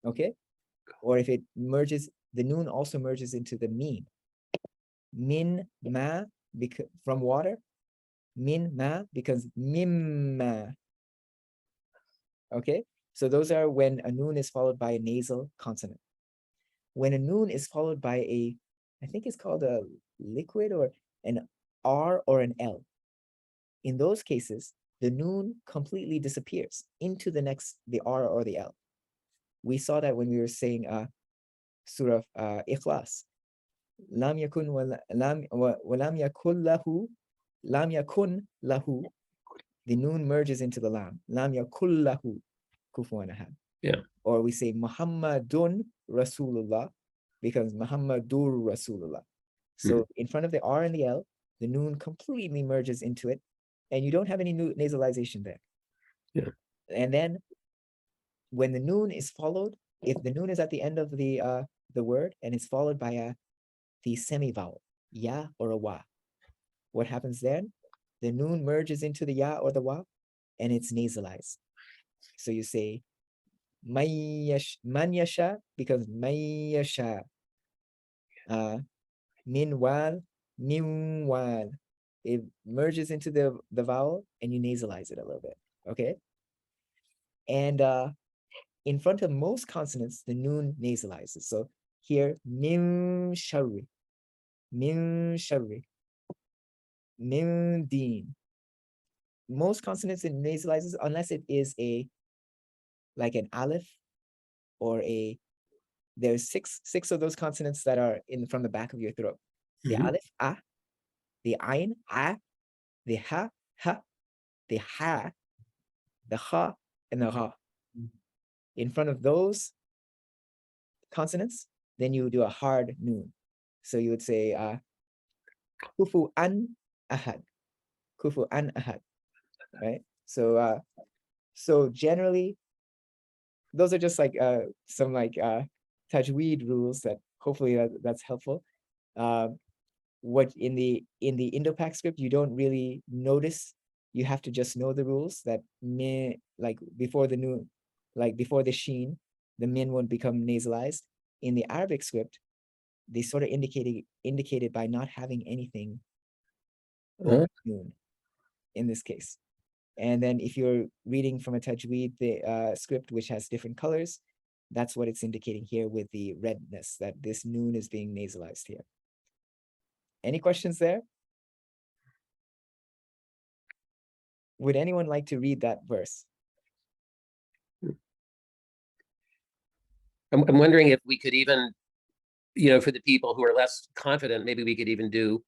Okay. Or if it merges, the noon also merges into the meme. Min ma, because from water. Min ma, because mimma. Okay. So those are when a noon is followed by a nasal consonant. When a noon is followed by a, I think it's called a liquid or an R or an L. In those cases, the noon completely disappears into the R or the L. We saw that when we were saying Surah Ikhlas. Lam yakun lam yakun lahu. The noon merges into the lam. Lam yakul lahu kufuwan ahad. Yeah. Or we say Muhammadun Rasulullah because Muhammadur Rasulullah. So in front of the R and the L, the noon completely merges into it, and you don't have any nasalization there. Yeah. And then when the noon is followed, if the noon is at the end of the word and is followed by the semi-vowel, ya or a wa, what happens then? The noon merges into the ya or the wa, and it's nasalized. So you say man yasha becomes man yasha. Minwal, minwal. It merges into the vowel and you nasalize it a little bit. Okay. And in front of most consonants, the noon nasalizes. So here, min sharri, min sharri, min deen. Most consonants it nasalizes unless it is like an aleph or there's six of those consonants that are from the back of your throat. The aleph, a, the ayn, a, the ha, the ha, the ha, and the ha. In front of those consonants, then you do a hard noon. So you would say kufu an ahad, kufu an ahad, right? So so generally, those are just like some like tajweed rules that hopefully that's helpful. What in the Indo-Pak script you don't really notice. You have to just know the rules that like before the noon, like before the sheen, the min won't become nasalized. In the Arabic script, they sort of indicated by not having anything over noon in this case. And then if you're reading from a tajweed script which has different colors, that's what it's indicating here with the redness, that this noon is being nasalized here. Any questions there? Would anyone like to read that verse? I'm wondering if we could even, for the people who are less confident, maybe we could even do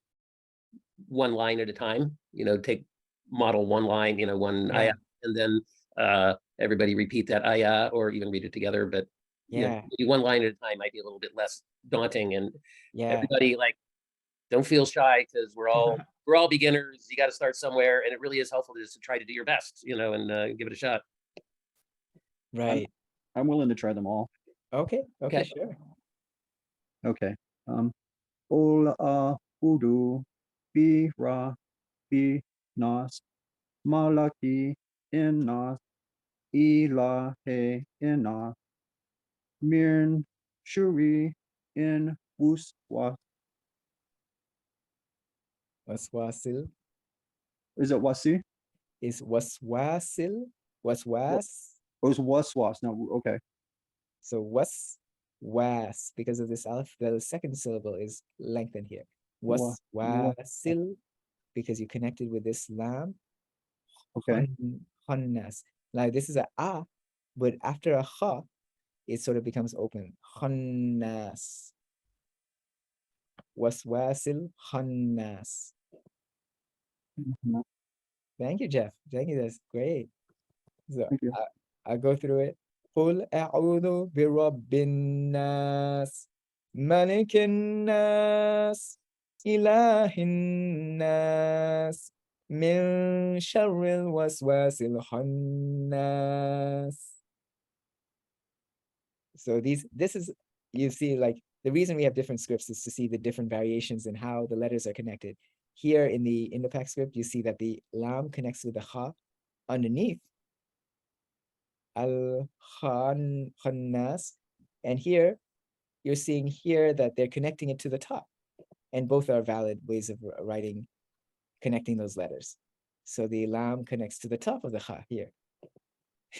one line at a time, take model one line, one ayah, and then everybody repeat that ayah or even read it together. But maybe one line at a time might be a little bit less daunting, and everybody don't feel shy because we're all beginners. You got to start somewhere, and it really is helpful just to try to do your best, and give it a shot. Right. I'm willing to try them all. Okay, sure. Okay. Ol udu bi ra bi nas malaki innas ilahe innas mirn shuri in wuswa. Waswasil Is it wasi? is waswasil, waswas. Or is waswas? No, okay. So waswas, because of this aleph, the second syllable is lengthened here. Waswasil, because you connected with this lam. Okay. Khannas. Like this is a, but after a ha, it sort of becomes open. Khannas. Waswasil khannas. Thank you, Jeff. Thank you. That's great. So Thank you. I'll go through it. قل أعوذ برب الناس ملك الناس إله الناس من شر الوسواس الخناس. So this is, you see, like the reason we have different scripts is to see the different variations in how the letters are connected. Here in the Indo-Pak script, you see that the lam connects with the kha underneath al-khannas, and here you're seeing here that they're connecting it to the top, and both are valid ways of writing, connecting those letters. So the lam connects to the top of the kha here,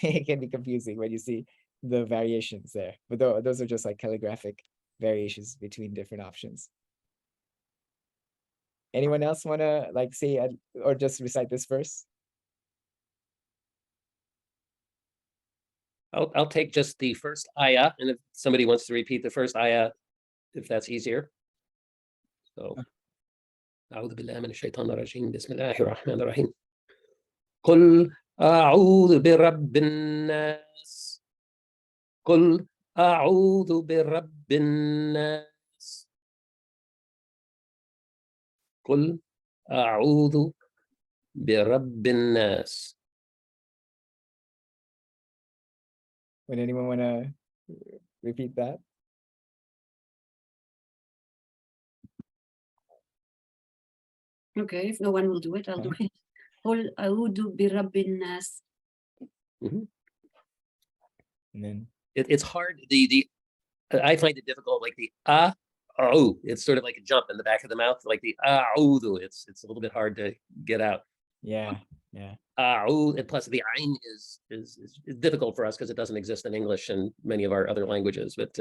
it can be confusing when you see the variations there. But those are just like calligraphic variations between different options. Anyone else want to like say or just recite this verse? I'll take just the first ayah, and if somebody wants to repeat the first ayah, if that's easier. So, أعوذ بالله من الشيطان الرجيم بسم الله الرحمن الرحيم قل أعوذ برب الناس قل أعوذ برب الناس قل أعوذ برب الناس. Would anyone want to repeat that? Okay, if no one will do it, I'll do it. قل أعوذ برب الناس. Mhm. And then It's hard. I find it difficult, like the oh, it's sort of like a jump in the back of the mouth, like the it's a little bit hard to get out. yeah. And plus the ayn is difficult for us because it doesn't exist in English and many of our other languages, but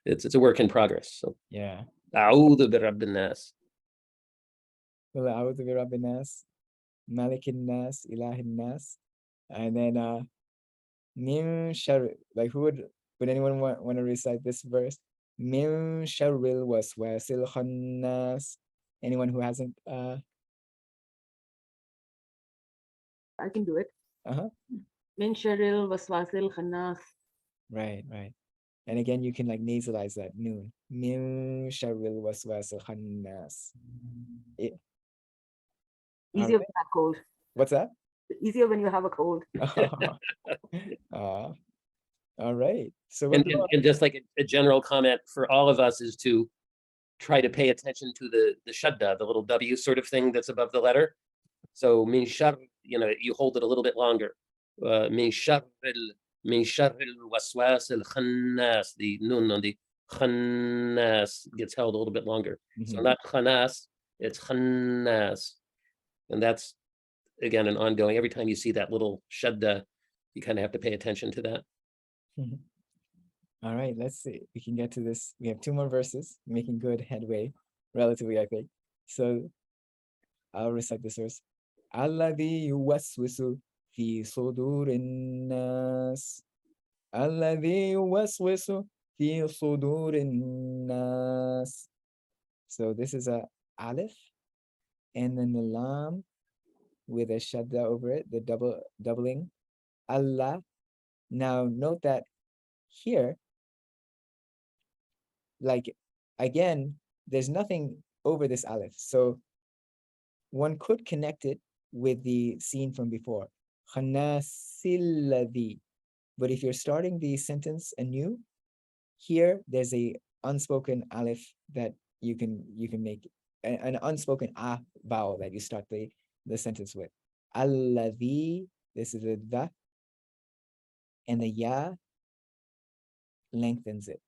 it's a work in progress. So Yeah. أعوذ برب الناس. قل أعوذ برب الناس ملك الناس إله الناس. And then min shar, like would anyone want to recite this verse? Min sharril waswasil khannas. Anyone who hasn't I can do it. uh-huh. Min sharril waswasil khannas. Right. And again, you can like nasalize that noon. Min sharril waswasil khannas. Easier Alright. when you have cold. What's that? Easier when you have a cold. All right. So we'll do And just like a general comment for all of us is to try to pay attention to the shadda, the little W sort of thing that's above the letter. So min shar, you hold it a little bit longer. Min sharril waswas al khannas. The nun on the khannas gets held a little bit longer. So not khannas, it's khannas. And that's, again, an ongoing, every time you see that little shadda, you kind of have to pay attention to that. All right, let's see. We can get to this. We have 2 more verses, making good headway, relatively, I think. So I'll recite this verse. Alladhi yuwaswisu fi sudurin nas. Alladhi yuwaswisu fi sudurin nas. So this is a alif, and then the lam with a shadda over it, the doubling. Allah. Now note that here, like, again, there's nothing over this aleph. So one could connect it with the scene from before. Khanasilladhi. But if you're starting the sentence anew, here there's a unspoken aleph that you can make an unspoken vowel that you start the sentence with. Alladhi, this is the da, and the ya lengthens it.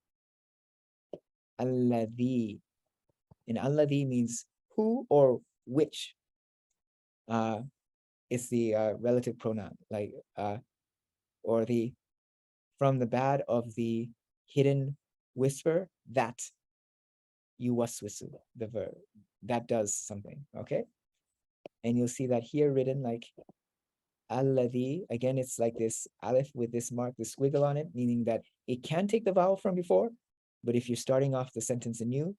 Alladhi. And alladhi means who or which. It's the relative pronoun, like or the from the bad of the hidden whisper that yuwaswisu, the verb that does something. Okay, and you'll see that here written like alladhi. Again, it's like this aleph with this mark, this squiggle on it, meaning that it can take the vowel from before, but if you're starting off the sentence anew,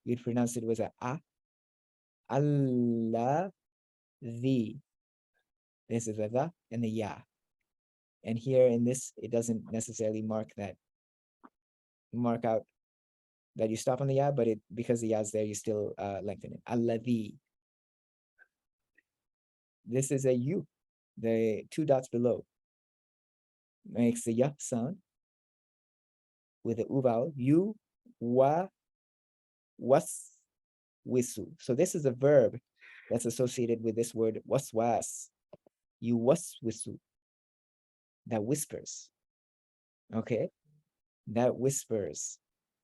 you'd pronounce it with a Allah, the. This is the and the ya. And here in this, it doesn't necessarily mark out that you stop on the ya, but because the ya is there, you still lengthen it. Alladhi. This is a U. The 2 dots below makes the ya sound with the u vowel. You, wa, was, wisu. So this is a verb that's associated with this word waswas. You waswisu. That whispers. Okay, that whispers.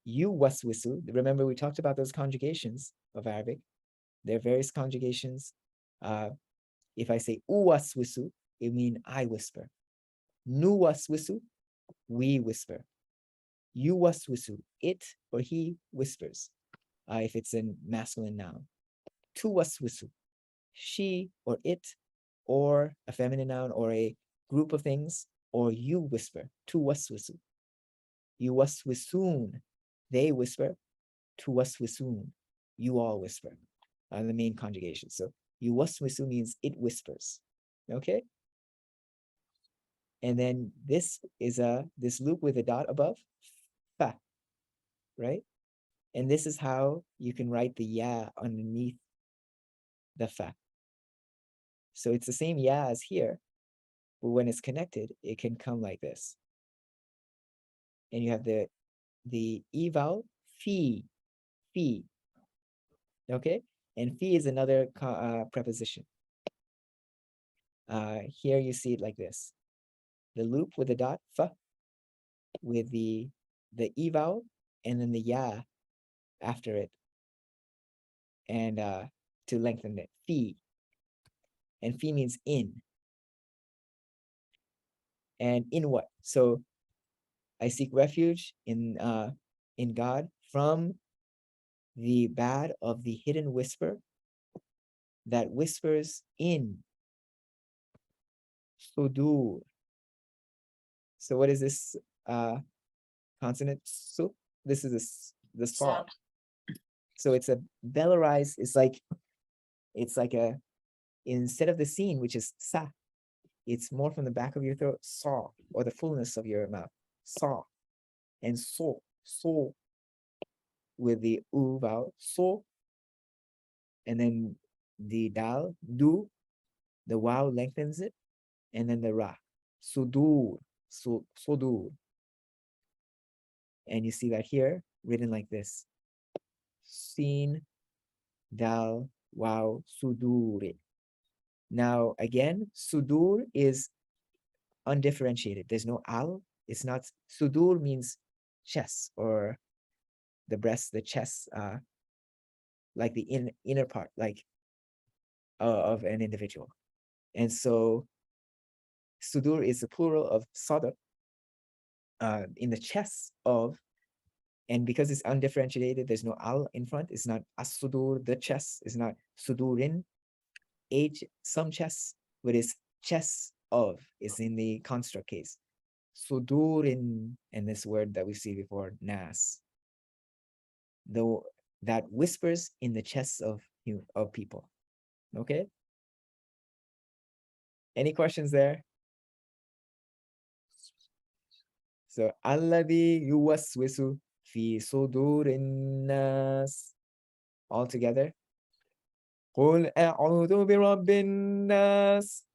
You waswisu. Remember, we talked about those conjugations of Arabic. There are various conjugations. If I say uwaswisu, it means I whisper. Nuwaswisu, we whisper. Yuwaswisu, it or he whispers, if it's a masculine noun. Tuwaswisu, she or it, or a feminine noun, or a group of things, or you whisper. Tuwaswisu. Yuwaswisun, they whisper. Tuwaswisun, you all whisper. The main conjugation. So yuwaswisu means it whispers. Okay. And then this is this loop with a dot above, fa, right? And this is how you can write the ya underneath the fa. So it's the same ya as here, but when it's connected, it can come like this. And you have the e vowel, fi, fi. Okay, and fi is another preposition. Here you see it like this: the loop with the dot, fa, with the e vowel, and then the ya after it, and to lengthen it, fi. And fi means in. And in what? So I seek refuge in God from the bad of the hidden whisper that whispers in sudur. So what is this consonant? So this is the saw. So it's a velarized, it's like a, instead of the scene, which is sa, it's more from the back of your throat, saw, or the fullness of your mouth, saw. And so with the u vowel, so, and then the dal, do, the wow lengthens it, and then the ra, sudur, sudur. And you see that here, written like this: sin, dal, wow, sudur. Now, again, sudur is undifferentiated. There's no al. It's not, sudur means chest, or the breast, the chest, like the inner part, like of an individual. And so sudur is the plural of sadr, in the chest of, and because it's undifferentiated, there's no al in front. It's not as-sudur, the chest. It's not sudurin, some chests, but it's chest of, is in the construct case. Sudurin, and this word that we see before, nas, though that whispers in the chests of people. Okay. Any questions there? So alladhi yuwaswisu fi sudurin nas. All together. قل أعوذ برب الناس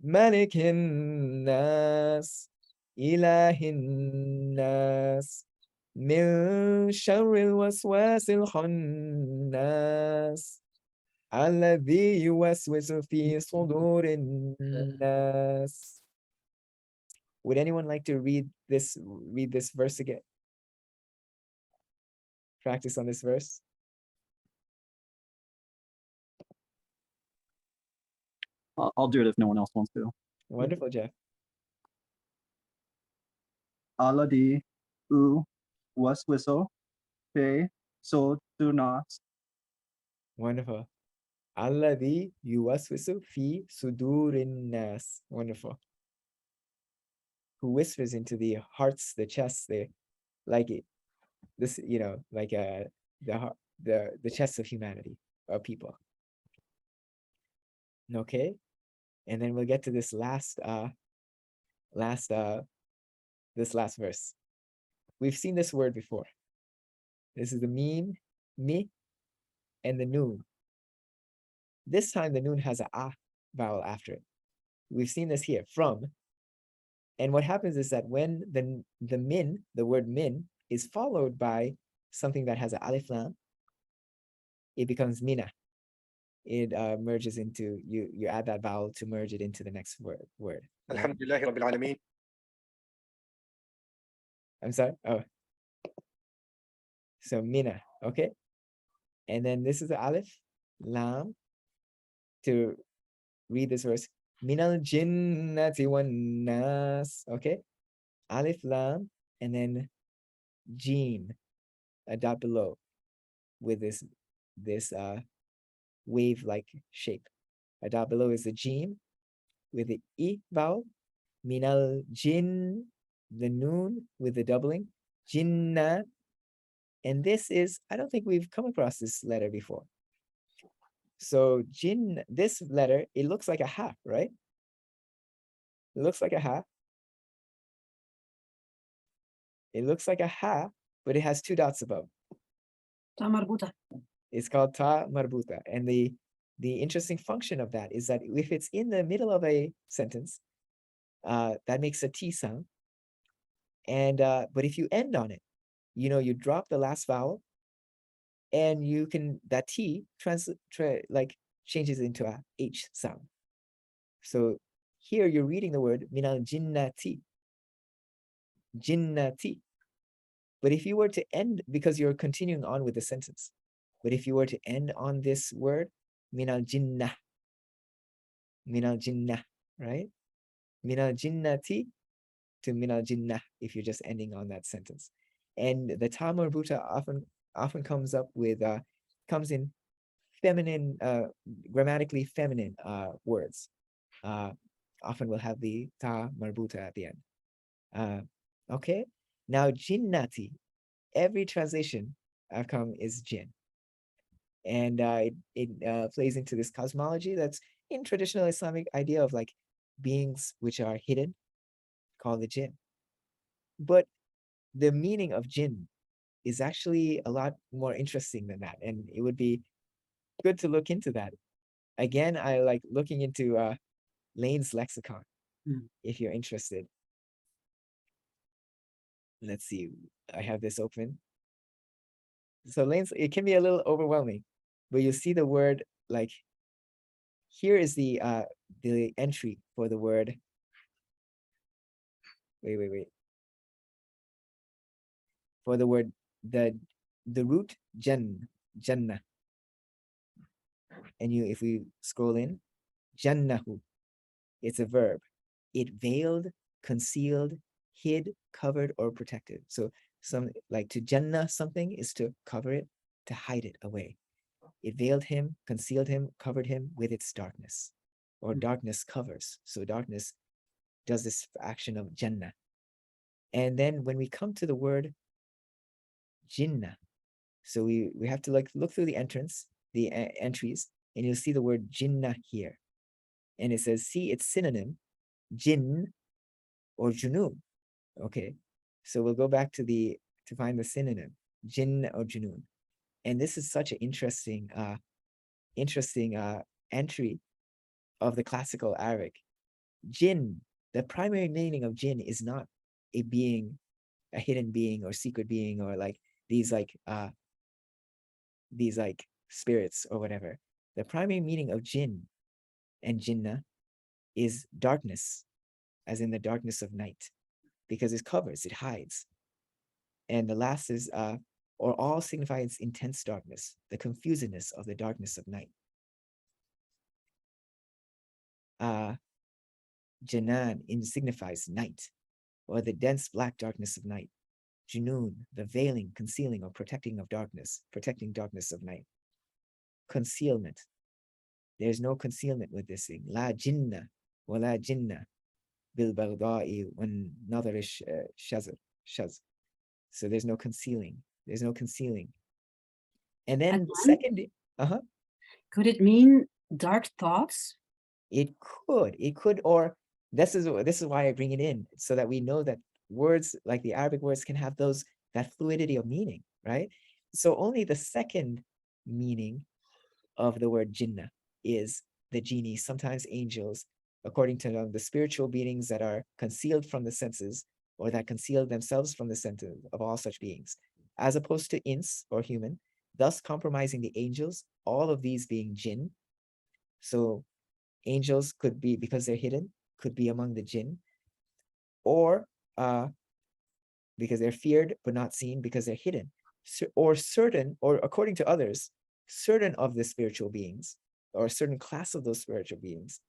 ملك الناس إله الناس من شر الوسواس الخناس الذي يوسوس في صدور الناس. Would anyone like to read this verse again? Practice on this verse. I'll do it if no one else wants to. Wonderful, Jeff. Aladi u waswiso fe so do not. Wonderful. Alladhi yuwaswisu fi sudurin nas. Wonderful. Who whispers into the hearts, the chests, like it, this, like the chests of humanity, of people. Okay, and then we'll get to this last verse. We've seen this word before. This is the meme, mi, and the noon. This time the noon has a vowel after it. We've seen this here, from. And what happens is that when the min, the word min, is followed by something that has an alif lam, it becomes mina. It merges into, you add that vowel to merge it into the next word. Alhamdulillahi Rabbil Alameen. I'm sorry. Oh, so mina. Okay, and then this is the alif lam to read this verse. Minal jinnati wan nas. Okay. Alif lam and then jeen, a dot below with this wave-like shape. A dot below is the jeen with the e vowel. Minal jin, the noon with the doubling. Jinna. And this is, I don't think we've come across this letter before. So jin, this letter, it looks like a ha, right? It looks like a ha. It looks like a ha, but it has two dots above. Ta marbuta. It's called ta marbuta. And the interesting function of that is that if it's in the middle of a sentence, that makes a T sound. And but if you end on it, you drop the last vowel, and you can, that T like changes into a H sound. So here you're reading the word minal jinnati. Jinnati. But if you were to end, because you're continuing on with the sentence, but if you were to end on this word, minal jinnah, right? Minal jinnati to minal jinnah, if you're just ending on that sentence. And the ta marbuta often comes up with, comes in feminine, grammatically feminine words. Often will have the ta marbuta at the end. Okay, now jinnati, every translation I've come is jinn. And it plays into this cosmology that's in traditional Islamic idea of like beings which are hidden, called the jinn. But the meaning of jinn is actually a lot more interesting than that. And it would be good to look into that. Again, I like looking into Lane's lexicon, if you're interested. Let's see, I have this open. So Lane's, it can be a little overwhelming, but you see the word, like, here is the entry for the word. Wait. For the word, the root jannah. And if we scroll in, jannahu, it's a verb. It veiled, concealed, hid, covered, or protected. So some, like, to jannah something is to cover it, to hide it away. It veiled him, concealed him, covered him with its darkness, or darkness covers. So darkness does this action of jannah. And then when we come to the word jinnah, so we have to like look through the entrance, the entries, and you'll see the word jinnah here. And it says, see its synonym, jinn or junoon. Okay, so we'll go back to find the synonym, jinn or junoon. And this is such an interesting entry of the classical Arabic. Jinn, the primary meaning of jinn is not a being, a hidden being or secret being, or like these spirits or whatever. The primary meaning of jinn and jinnah is darkness, as in the darkness of night, because it covers, it hides. And the last is, or all signifies intense darkness, the confusedness of the darkness of night. Janan signifies night, or the dense black darkness of night. Junoon, the veiling, concealing, or protecting of darkness, protecting darkness of night. Concealment. There's no concealment with this thing. La jinna, wa la jinna, bil baghdai wan nadarish shaz. So there's no concealing. There's no concealing. And then And second, could it mean dark thoughts? it could, or this is why I bring it in, so that we know that words like the Arabic words can have that fluidity of meaning, right? So only the second meaning of the word jinnah is the genie, sometimes angels, according to the spiritual beings that are concealed from the senses, or that conceal themselves from the senses of all such beings, as opposed to ins or human, thus compromising the angels, all of these being jinn. So angels could be, because they're hidden, could be among the jinn, or because they're feared but not seen because they're hidden, or certain, or according to others, certain of the spiritual beings, or a certain class of those spiritual beings,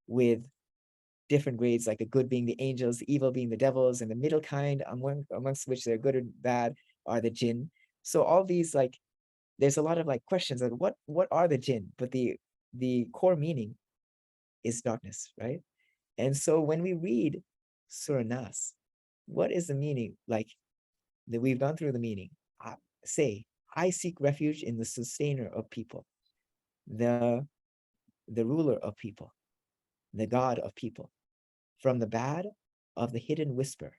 with different grades, like the good being the angels, the evil being the devils, and the middle kind, amongst which they're good or bad, are the jinn. So all these, like, there's a lot of like questions of what are the jinn, but the core meaning is darkness, right? And so when we read Surah Nas, what is the meaning? Like, that we've gone through the meaning. Say, I seek refuge in the sustainer of people, the ruler of people, the God of people, from the bad of the hidden whisper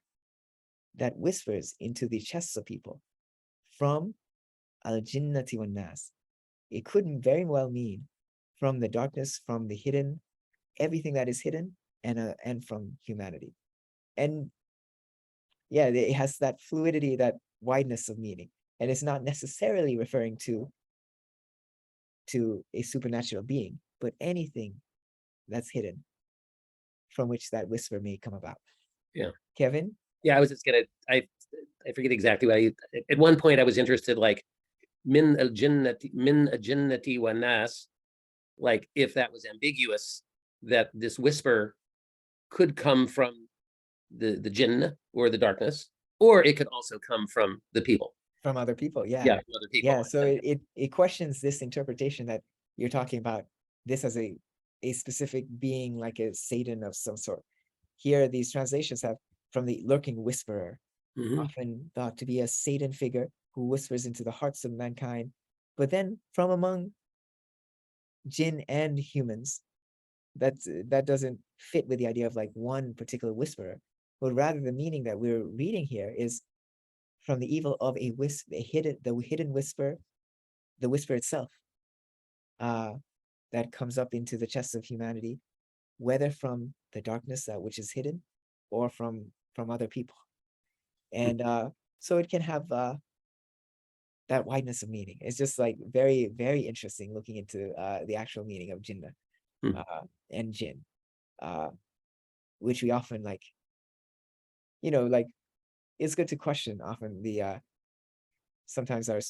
that whispers into the chests of people, from al-jinnati wan nas. It could very well mean from the darkness, from the hidden, everything that is hidden, and from humanity. And yeah, it has that fluidity, that wideness of meaning. And it's not necessarily referring to a supernatural being, but anything that's hidden from which that whisper may come about. Yeah. Kevin? Yeah, I was just gonna, I forget exactly what at one point I was interested, like, min al jinnati wa nas, like if that was ambiguous, that this whisper could come from the jinn or the darkness, or it could also come from the people. From other people, yeah. Yeah, from other people. Yeah, so it questions this interpretation that you're talking about, this as a specific being, like a Satan of some sort. Here, these translations have from the lurking whisperer, Mhm. often thought to be a Satan figure who whispers into the hearts of mankind, but then from among jinn and humans, that doesn't fit with the idea of like one particular whisperer, but rather the meaning that we're reading here is from the evil of the hidden whisper, the whisper itself, that comes up into the chest of humanity, whether from the darkness, that which is hidden, or from other people. And so it can have that wideness of meaning. It's just like very, very interesting looking into the actual meaning of jinnah and jinn, which we often like, like, it's good to question often the sometimes our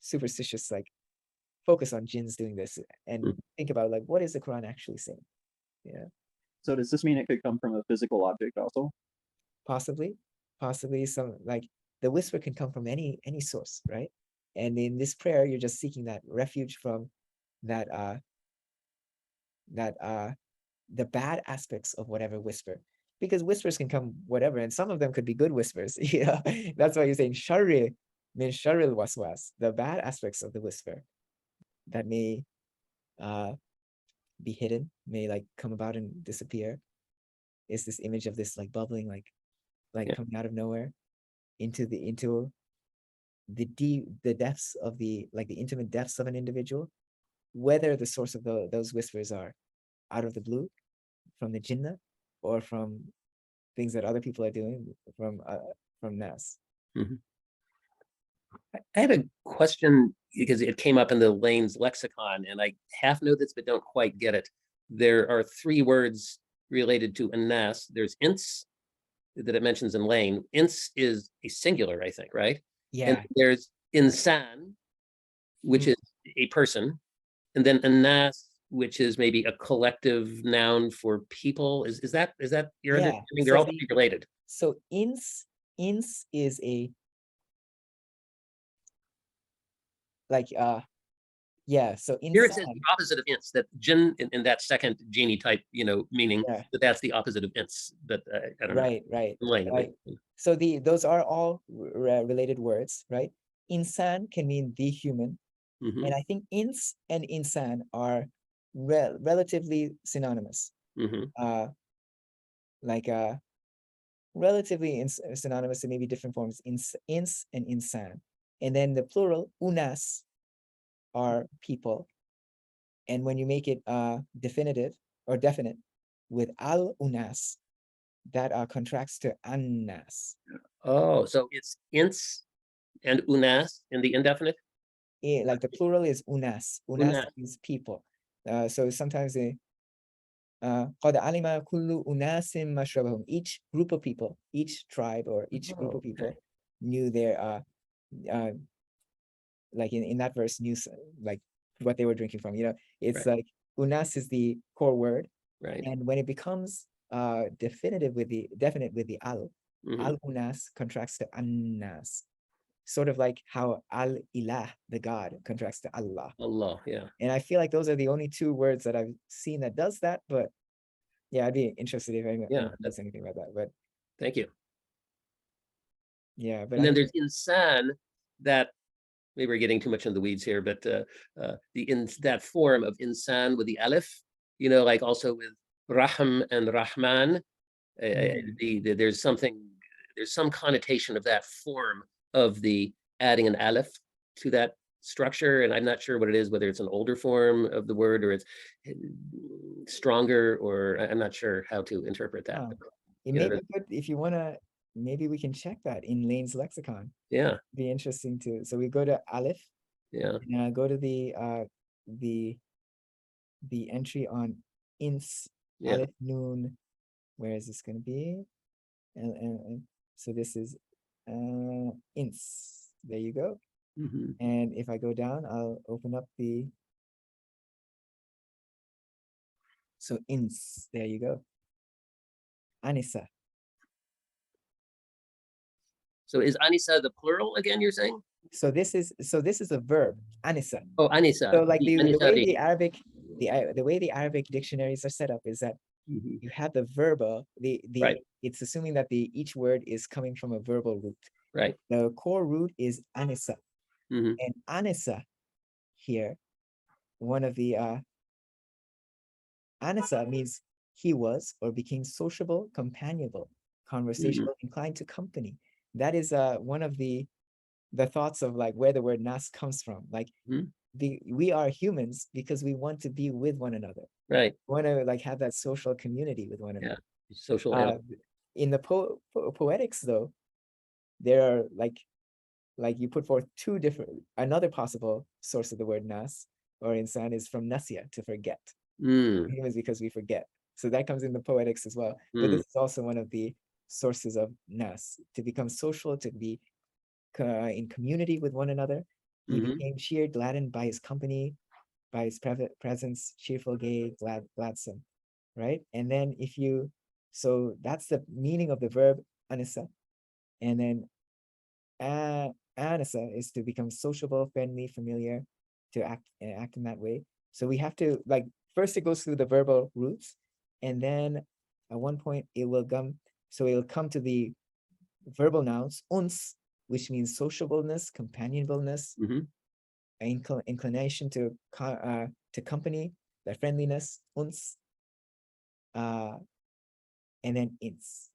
superstitious like focus on jinns doing this, and think about like, what is the Quran actually saying? Yeah, So does this mean it could come from a physical object also? possibly some, like, the whisper can come from any source, right? And in this prayer, you're just seeking that refuge from that the bad aspects of whatever whisper, because whispers can come whatever, and some of them could be good whispers. Yeah, that's why you're saying sharri min sharril waswas, the bad aspects of the whisper that may be hidden, may like come about and disappear, is this image of this like bubbling, like coming out of nowhere into the depths of the intimate depths of an individual, whether the source of those whispers are out of the blue, from the jinnah, or from things that other people are doing, from Nas. Mhm. I have a question because it came up in the Lane's lexicon, and I half know this but don't quite get it. There are 3 words related to anas. There's ins that it mentions in Lane. Ins is a singular, I think, right? Yeah. And there's insan, which is a person, and then anas, which is maybe a collective noun for people. Is that your Yeah, understanding? They're so all pretty related. So ins is a like yeah, so Here it says insan, the opposite of ins, that jinn in that second genie type, meaning, yeah, that's the opposite of ins. But I don't know. right. Lane, Right. So those are all related words, right? Insan can mean the human, Mhm, and I think ins and insan are relatively synonymous. mhm. Like relatively synonymous in maybe different forms, ins and insan. And then the plural, unas, are people. And when you make it definitive or definite with al unas, that contracts to annas. Oh, so it's ins and unas in the indefinite? Like the plural is unas. Unas Unas. is people. So sometimes they قَدْ عَلِمَ كُلُّ أُنَاسٍ مَشْرَبَهُم. Each group of people, each tribe or each group of people knew their like in that verse, knew like what they were drinking from. It's Right. like unas is the core word, Right. and when it becomes definite with the al, Mhm. al unas contracts to annas, sort of like how al ilah, the God, contracts to Allah. Allah. Yeah. And I feel like those are the only two words that I've seen that does that. But yeah, I'd be interested if anyone Yeah, knows anything about that. But Thank you. yeah, but And I then think there's insan, that maybe we're getting too much in the weeds here, but that form of insan with the alif, like also with rahm and rahman, there's some connotation of that form of the adding an alif to that structure, and I'm not sure what it is, whether it's an older form of the word or it's stronger, or I'm not sure how to interpret that. Huh. but, it you may know, be good if you want to, maybe we can check that in Lane's lexicon. Yeah, Be interesting to. So we go to Aleph, yeah, and go to the entry on ins, yeah. Aleph noon. Where is this going to be? And so this is ins. There you go. Mhm. And if I go down, I'll open up the. So ins. There you go. Anisa. So is Anisa the plural again, you're saying? So this is a verb, anisa. Oh, Anisa. So like the Anisa way the- the way the Arabic dictionaries are set up is that Mhm. you have the verbal, Right. it's assuming that each word is coming from a verbal root. Right. The core root is anisa. Mhm. And anisa here, one of the anisa means he was or became sociable, companionable, conversational, inclined to company. That is one of the thoughts of like where the word nas comes from. Like Mhm. we are humans because we want to be with one another. Right. We want to like have that social community with one another. Social animal. In the poetics though, there are like you put forth another possible source of the word nas or insan is from nasya, to forget. Humans, because we forget. So that comes in the poetics as well. But this is also one of the sources of nas, to become social, to be in community with one another. He became cheered, gladdened by his company, by his presence, cheerful, gay, gladsome, right? And then so that's the meaning of the verb anisa. And then anisa is to become sociable, friendly, familiar, to act in that way. So we have to first it goes through the verbal roots, and then at one point it will come to the verbal nouns, uns, which means sociableness, companionableness, inclination to company, that friendliness, uns, and then ins.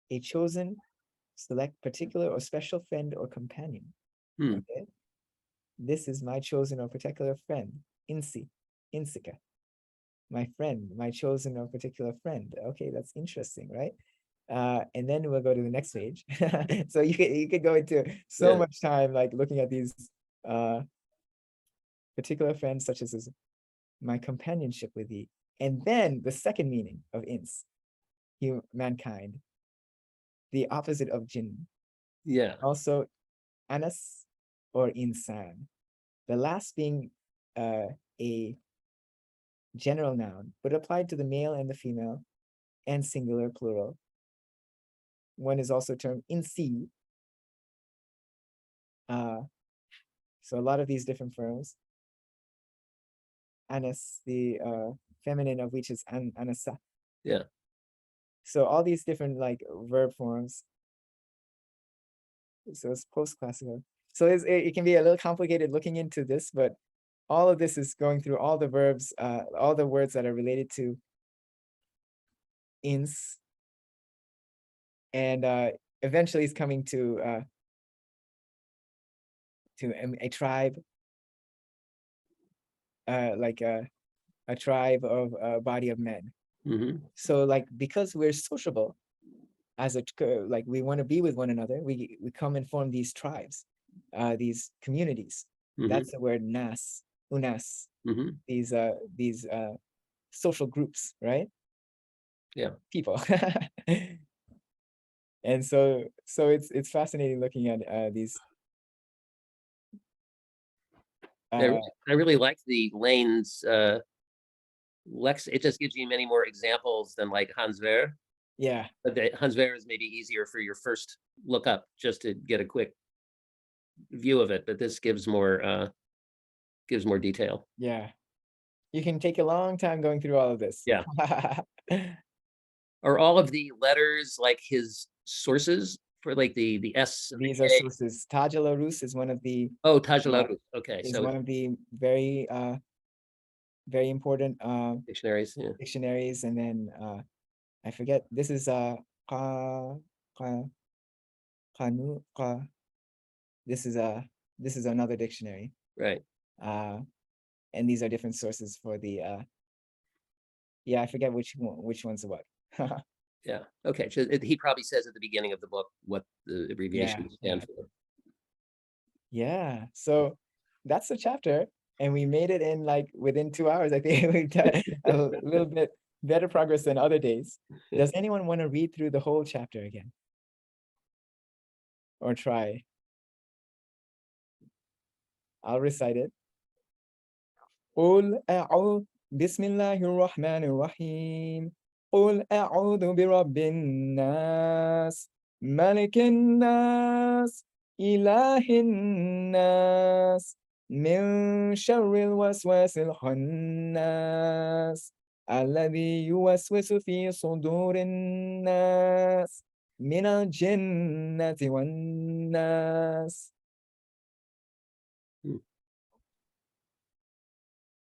A chosen, select, particular or special friend or companion. Okay, this is my chosen or particular friend, insi, insika. My friend, my chosen or particular friend. Okay, that's interesting, right? And then we'll go to the next page. So you could go into so much time like looking at these particular friends, such as my companionship with thee. And then the second meaning of ins, mankind, the opposite of jinn. Yeah. Also anas or insan. The last being a general noun, but applied to the male and the female and singular, plural. One is also termed insi. So a lot of these different forms. Anas, the feminine of which is anasa. Yeah. So all these different verb forms. So it's post-classical. So it can be a little complicated looking into this, but all of this is going through all the verbs, all the words that are related to ins, and eventually it's coming to a tribe, like a tribe of a body of men. So because we're sociable, as we want to be with one another, we come and form these tribes, these communities. That's the word nas, unas. These social groups, right? Yeah. People. And so it's fascinating looking at these I really like the Lane's Lex. It just gives you many more examples than like Hans Ver. Yeah, But the Hans Ver is maybe easier for your first look up just to get a quick view of it. But this gives more detail. yeah. You can take a long time going through all of this. Yeah. Are all of the letters like his sources for like the S and the These are K? sources. Taj al-Arus is one of the Oh, Tajalaru. Okay, is so one of the very very important dictionaries. Yeah. dictionaries, and then I forget, this is Qa- Qa- Qanu- Qa- this is another dictionary. Right. And these are different sources for the yeah, I forget which one's what. Yeah. Okay. So he probably says at the beginning of the book what the abbreviations stand for. Yeah, so that's the chapter, and we made it in like within 2 hours. I think we've done a little bit better progress than other days. Does anyone want to read through the whole chapter again? Or try? I'll recite it. قل أعوذ بسم الله الرحمن الرحيم قل أعوذ برب الناس ملك الناس إله الناس من شر الوسواس الخناس الذي يوسوس في صدور الناس من الجنة والناس.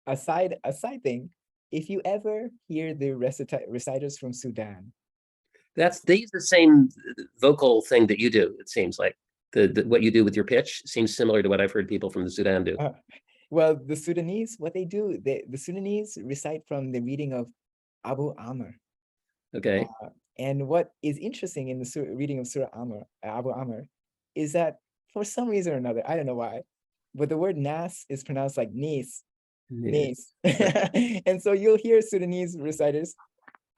A side thing, if you ever hear the reciters from Sudan, They use the same vocal thing that you do. It seems like the what you do with your pitch seems similar to what I've heard people from the Sudan do. well, the Sudanese, what they do, the Sudanese recite from the reading of Abu Amr. Okay. And what is interesting in the reading of Surah Amr, Abu Amr, is that for some reason or another, I don't know why, but the word nas is pronounced like nis. Nis. And so you'll hear Sudanese reciters,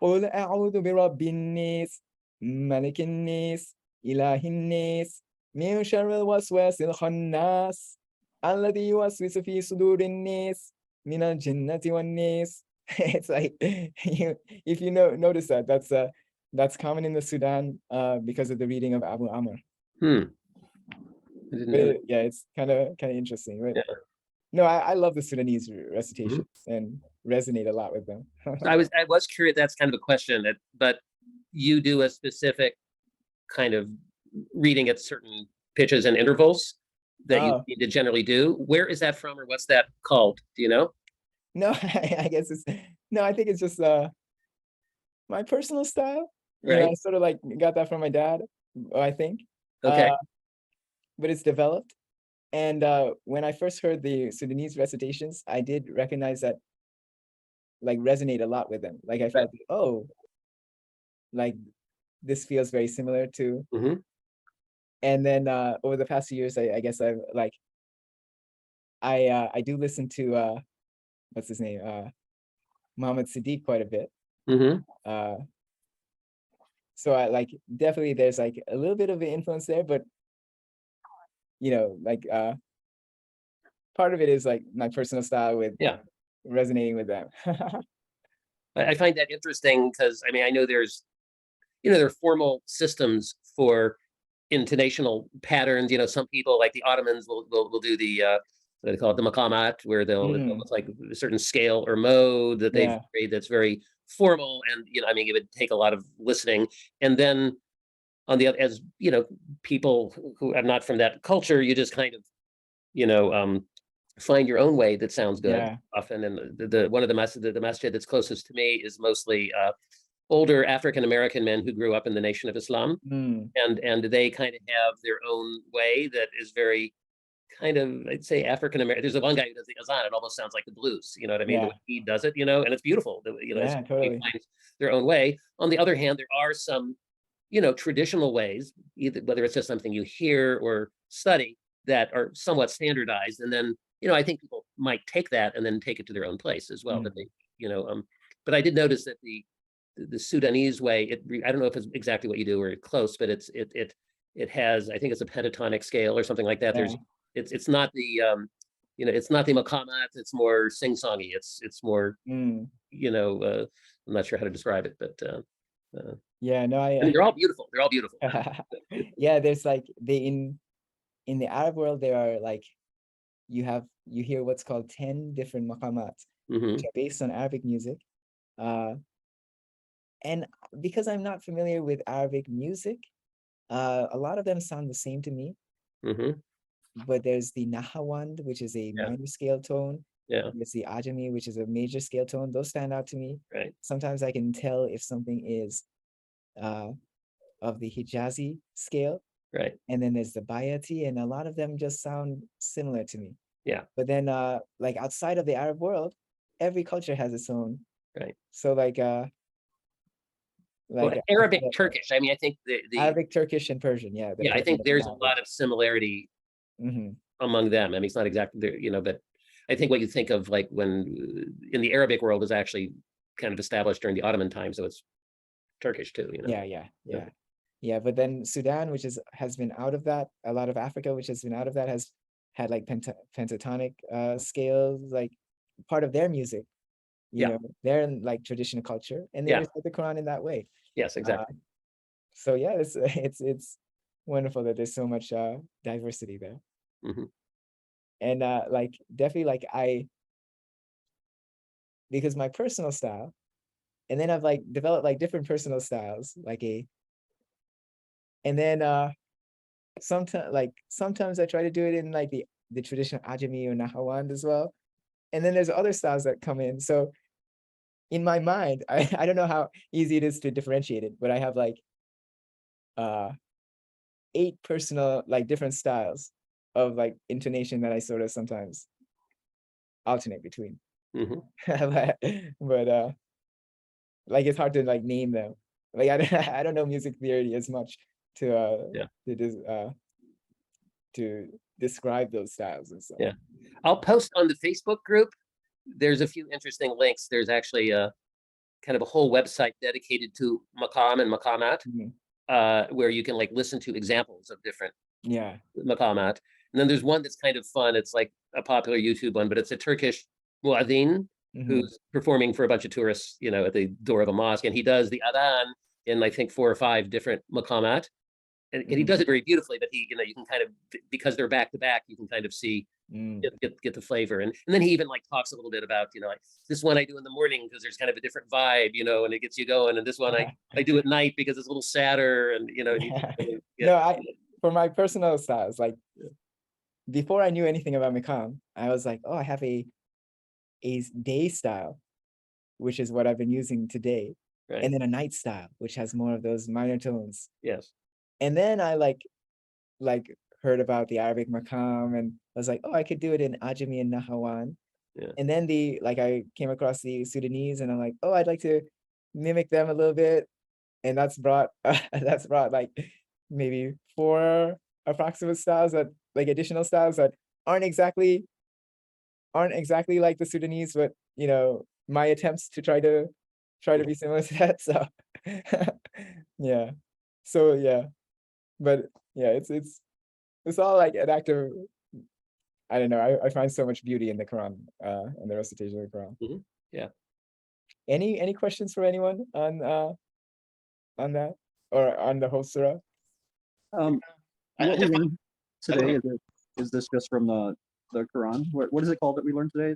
قل أعوذ برب الناس ملك الناس إله الناس من شر الوسواس الخناس الذي يوسوس في صدور الناس من الجنة والناس. It's like if you notice that that's common in the Sudan because of the reading of Abu Amr. I didn't know. Yeah, it's kind of interesting, right? Yeah. No, I love the Sudanese recitations and resonate a lot with them. I was curious. That's kind of a question but you do a specific kind of reading at certain pitches and intervals that you need to generally do. Where is that from, or what's that called? Do you know? No, I guess I think it's just my personal style. You know, I sort of like got that from my dad, I think. Okay. But it's developed. And when I first heard the Sudanese recitations, I did recognize that, like, resonate a lot with them. Like I felt, oh, like this feels very similar to. And then over the past few years, I guess I've like, I do listen to what's his name, Muhammad Siddiq quite a bit. So I like definitely there's like a little bit of an influence there, but you know, like part of it is like my personal style with resonating with them. I find that interesting because I mean I know there are formal systems for intonational patterns. You know, some people like the Ottomans will do the what do they call it, the maqamat, where they'll it's like a certain scale or mode that they've created that's very formal, and you know, I mean, it would take a lot of listening. And then on the other, as you know, people who are not from that culture, you just kind of, you know, find your own way that sounds good often. And the one of the masjid that's closest to me is mostly older African American men who grew up in the Nation of Islam, and they kind of have their own way that is very kind of, I'd say, African American. There's the one guy who does the azan. It almost sounds like the blues. You know what I mean? The way he does it, you know, and it's beautiful. You know, totally. finds their own way. On the other hand, there are some, you know, traditional ways, either whether it's just something you hear or study, that are somewhat standardized. And then, you know, I think people might take that and then take it to their own place as well. That they, you know, but I did notice that the Sudanese way, I don't know if it's exactly what you do or close, but it has, I think it's a pentatonic scale or something like that. There's it's not the you know, it's not the maqamat, it's more sing-songy. It's more, Mm. you know, I'm not sure how to describe it, but Yeah, no, I mean, they're all beautiful. They're all beautiful. yeah, there's like in the Arab world there are like you hear what's called 10 different maqamat Mhm. which are based on Arabic music. And because I'm not familiar with Arabic music, a lot of them sound the same to me. Mhm. But there's the Nahawand, which is a Yeah. minor scale tone. Yeah. There's the Ajami, which is a major scale tone. Those stand out to me. Right. Sometimes I can tell if something is of the Hijazi scale. Right. And then there's the Bayati, and a lot of them just sound similar to me. Yeah. But then like outside of the Arab world, every culture has its own. Right. So like Well, Arabic, yeah, Turkish. I mean, I think the Arabic, Turkish, and Persian. Yeah. the yeah, I Persian think and there's a Arabic. lot of similarity Mhm. among them. I mean, it's not exactly there, you know, but I think what you think of like when in the Arabic world is actually kind of established during the Ottoman time, so it's Turkish too, you know. Yeah. But then Sudan, which has been out of that, a lot of Africa, which has been out of that, has had like pentatonic scales, like part of their music. You Yeah. know, they're in like traditional culture, and they Yeah. recite the Quran in that way. Yes, exactly. So yeah, it's wonderful that there's so much diversity there. Mhm. And like definitely like because my personal style, and then I've like developed like different personal styles, and then sometimes I try to do it in like the traditional Ajami or Nahawand as well. And then there's other styles that come in. So in my mind, I don't know how easy it is to differentiate it, but I have like 8 personal like different styles of like intonation that I sort of sometimes alternate between. Mhm. But like it's hard to like name them. Like I don't know music theory as much to Yeah. to describe those styles and stuff. Yeah. I'll post on the Facebook group. There's a few interesting links. There's actually a kind of a whole website dedicated to maqam and maqamat, where you can like listen to examples of different Yeah. maqamat. And then there's one that's kind of fun. It's like a popular YouTube one, but it's a Turkish muadhin who's performing for a bunch of tourists, you know, at the door of a mosque, and he does the adhan in I think 4 or 5 different maqamat. And he does it very beautifully, but he, you know, you can kind of, because they're back to back, you can kind of see, get the flavor. And then he even like talks a little bit about, you know, like this one I do in the morning because there's kind of a different vibe, you know, and it gets you going. And this one I do at night because it's a little sadder, and, you know, you No, for my personal styles, like before I knew anything about Maqam, I was like, oh, I have a day style, which is what I've been using today. Right. And then a night style, which has more of those minor tones. Yes. And then I like heard about the Arabic Maqam, and I was like, oh, I could do it in Ajami and Nahawan. Yeah. And then I came across the Sudanese, and I'm like, oh, I'd like to mimic them a little bit. And that's brought like maybe 4 approximate styles, that like additional styles that aren't exactly like the Sudanese, but you know, my attempts to try to be similar to that. So yeah. So yeah. But yeah, it's all like an act of, I don't know, I find so much beauty in the Quran, and the recitation of the Quran. Yeah. Any questions for anyone on that, or on the whole surah? What we learned today, is this just from the Quran? What is it called that we learned today?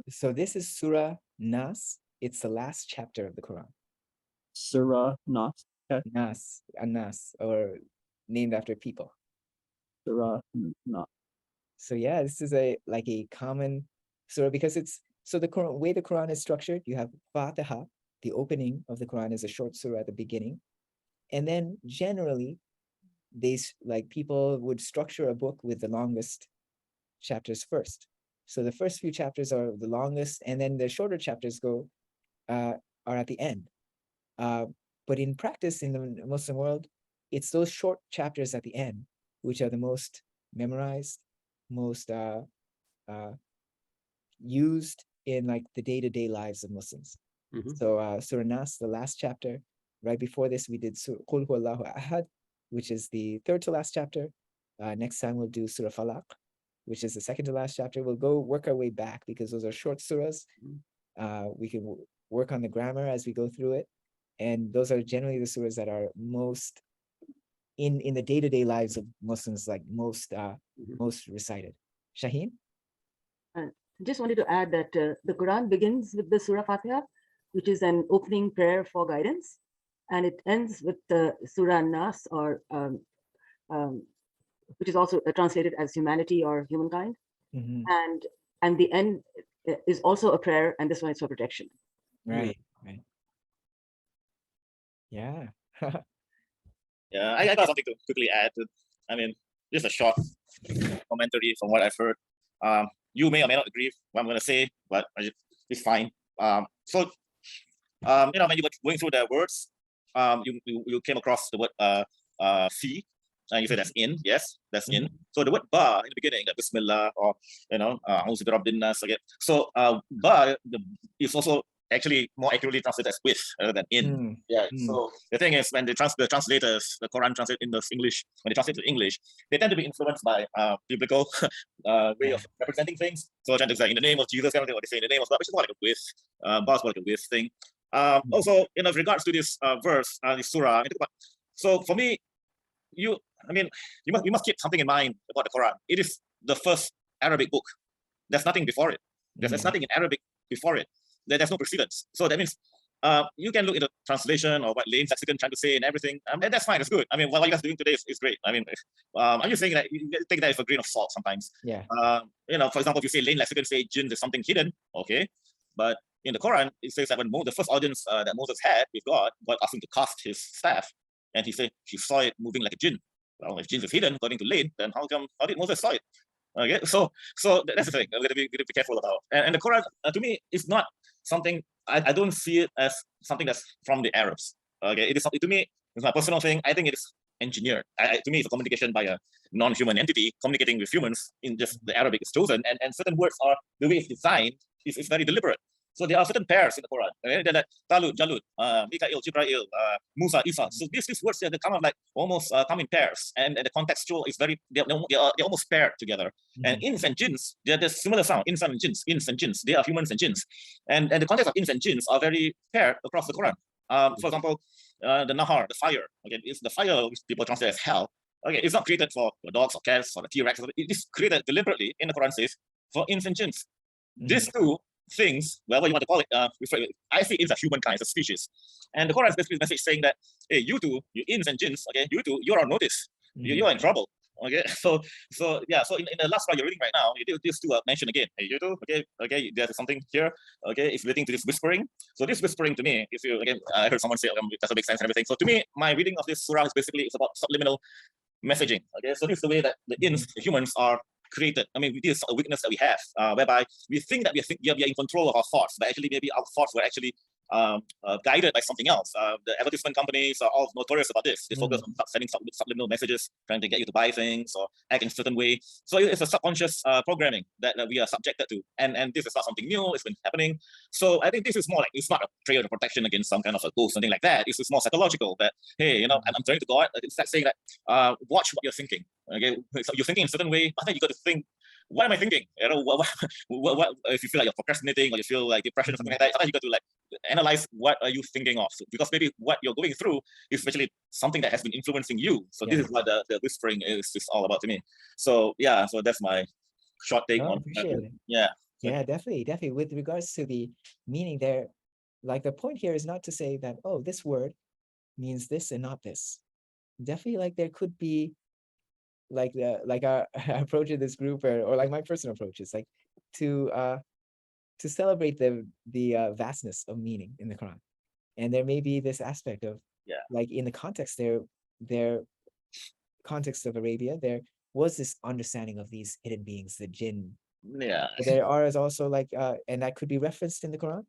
So this is Surah Nas. It's the last chapter of the Quran. Surah Nas. Okay. Nas, Anas, or named after people. Surah Nas. So yeah, this is a common surah, because so the Quran, way the Quran is structured, you have Fatiha, the opening of the Quran is a short surah at the beginning. And then generally, people would structure a book with the longest chapters first. So the first few chapters are the longest, and then the shorter chapters are at the end. But in practice, in the Muslim world, it's those short chapters at the end which are the most memorized, most used in like the day-to-day lives of Muslims. So Surah Nas, the last chapter. Right before this, we did Surah Qul Huwallahu Ahad, which is the third to last chapter. Next time we'll do Surah Falaq. which is the second to last chapter. We'll go work our way back because those are short surahs. We can work on the grammar as we go through it. And those are generally the surahs that are most in the day-to-day lives of Muslims, like most recited. Shaheen? Just wanted to add that the Quran begins with the Surah Fatiha, which is an opening prayer for guidance, and it ends with the Surah Nas, or which is also translated as humanity or humankind, and the end is also a prayer, and this one is for protection. Right. Yeah. Yeah, I got something to quickly add to. I mean, just a short commentary from what I've heard. You may or may not agree with what I'm going to say, but it's fine. So, when you were going through the words, you came across the word fi, and you say that's in. Yes, that's in. So the word ba in the beginning, like Bismillah, or A'udhu bi Rabbin Nas, again. So ba is also actually more accurately translated as with rather than in. So the thing is, when the translators, the Quran translate in the English, when they translate to English, they tend to be influenced by biblical way of representing things. So trying to say in the name of Jesus, everything what they say in the name of God, which is more like a with, ba is more like a with thing. Also, with regards to this verse, this surah, so for me, you must keep something in mind about the Quran. It is the first Arabic book. There's nothing before it. There's nothing in Arabic before it. There's no precedence. So that means you can look at the translation or what Lane's lexicon trying to say and everything. And that's fine. It's good. I mean, what you guys are doing today is great. I mean, I'm just saying that you take that with a grain of salt sometimes. Yeah. For example, if you say Lane lexicon say jinn is something hidden, okay, but in the Quran it says that when the first audience that Moses had with God asked him to cast his staff, and he said he saw it moving like a jinn. Well, if jinn is hidden according to Lane, then how did Moses saw it? Okay, so that's the thing. I'm gonna be careful about. And the Quran to me is not something. I don't see it as something that's from the Arabs. Okay, it is something to me. It's my personal thing. I think it is engineered. To me, it's a communication by a non-human entity communicating with humans. In just the Arabic is chosen, and certain words are the way it's designed is very deliberate. So there are certain pairs in the Quran. Okay? They're like Talut, Jalut, Mikael, Jibrail, Musa, Isa. So these words they kind of like almost come in pairs, and the contextual is they're almost paired together. And ins and jinns, they're the similar sound. Ins and jinns, they are humans and jinns, and the context of ins and jinns are very paired across the Quran. For example, the Nahar, the fire. Okay, it's the fire which people translate as hell. Okay, it's not created for dogs or cats or the T-Rex. It is created deliberately in the Quran says for ins and jinns. These two things, whatever you want to call it, I see it's a humankind, it's a species. And the Quran is basically a message saying that, hey, you two, you ins and jinns, okay, you two, you're on notice. You're in trouble. Okay, so in the last part you're reading right now, these two are mentioned again. Hey, you two, okay, there's something here, okay, it's relating to this whispering. So this whispering to me, if you again, I heard someone say it doesn't make sense and everything. So to me, my reading of this surah is basically it's about subliminal messaging. Okay, so this is the way that the ins, the humans are created. I mean, this is a weakness that we have, whereby we think that we are in control of our thoughts, but actually maybe our thoughts were actually guided by something else. The advertisement companies are all notorious about this. They focus on sending subliminal messages, trying to get you to buy things or act in a certain way. So it's a subconscious programming that we are subjected to, and this is not something new. It's been happening. So I think this is more like it's not a prayer of protection against some kind of a ghost, something like that. It's more psychological. That hey, I'm turning to God. It's like saying that watch what you're thinking. Okay, so you're thinking in a certain way, but then you got to think. What am I thinking? What if you feel like you're procrastinating or you feel like depression or something like that? Sometimes you got to like analyze what are you thinking of, because maybe what you're going through is actually something that has been influencing you. So this is what the whispering is all about to me. So yeah, so that's my short take on appreciate it. Yeah. Yeah, definitely. With regards to the meaning there, like the point here is not to say that, oh, this word means this and not this. Definitely, like there could be like our approach in this group or like my personal approach is like to celebrate the vastness of meaning in the Quran. And there may be this aspect of like in the context their context of Arabia, there was this understanding of these hidden beings, the jinn. Yeah. There are also like and that could be referenced in the Quran,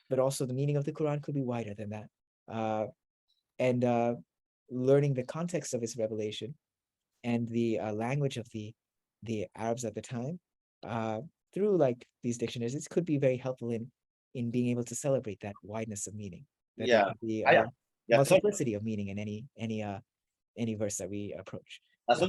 but also the meaning of the Quran could be wider than that. And learning the context of its revelation and the language of the Arabs at the time through like these dictionaries could be very helpful in being able to celebrate that wideness of meaning. That there could be multiplicity of meaning in any verse that we approach. So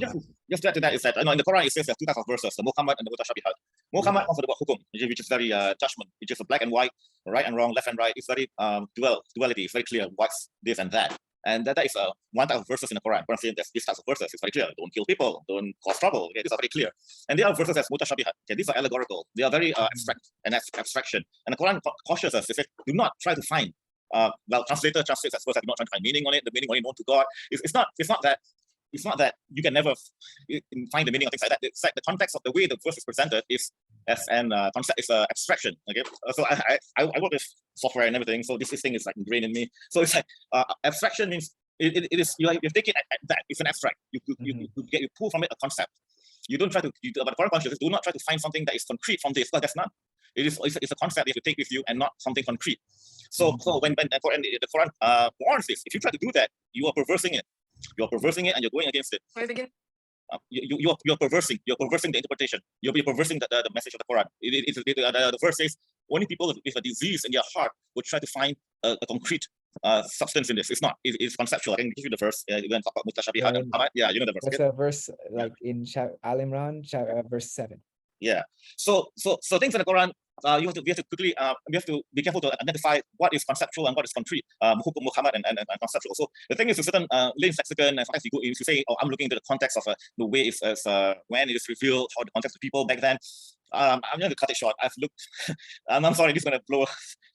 just to add to that is that in the Quran it says there's two types of verses, the Muhammad and the Mutashabihat. Muhammad talks about hukum, which is very judgment, which is a black and white, right and wrong, left and right. It's very duality. It's very clear what's this and that. And that is one type of verses in the Quran. Quran saying there's these types of verses. It's very clear. Don't kill people. Don't cause trouble. Okay, these are very clear. And there are verses as Mutashabihat. Okay, these are allegorical. They are very abstract and abstraction. And the Quran cautions us. They say, do not try to find. Translator translates as well as do not try to find meaning on it. The meaning only known to God. It's not that you can never find the meaning of things like that. It's like the context of the way the verse is presented is as an concept is abstraction. Okay, so I work with software and everything, so this thing is like ingrained in me. So it's like abstraction means it is you take it at that. It's an abstract. You pull from it a concept. You don't try to. But the Quran conscious do not try to find something that is concrete from this. Because that's not. It's a concept that you have to take with you and not something concrete. So when the Quran warns this, if you try to do that, you are perversing it. You're perversing it and you're going against it. You're perversing the interpretation. You're perversing the message of the Quran. The verse says only people with a disease in their heart would try to find a concrete substance in this. It's not. It's conceptual. I can give you the verse. We're going to talk about Mutashabihat. Yeah, you know the verse. That's a verse like in Al Imran, verse 7. Yeah. So things in the Quran, we have to quickly we have to be careful to identify what is conceptual and what is concrete. Hukum Muhammad and conceptual. So the thing is, a certain Lane's lexicon, and sometimes you say, oh, I'm looking into the context of the way it's when it is revealed, how the context of people back then. I'm going to cut it short. I've looked. I'm sorry, this is going to blow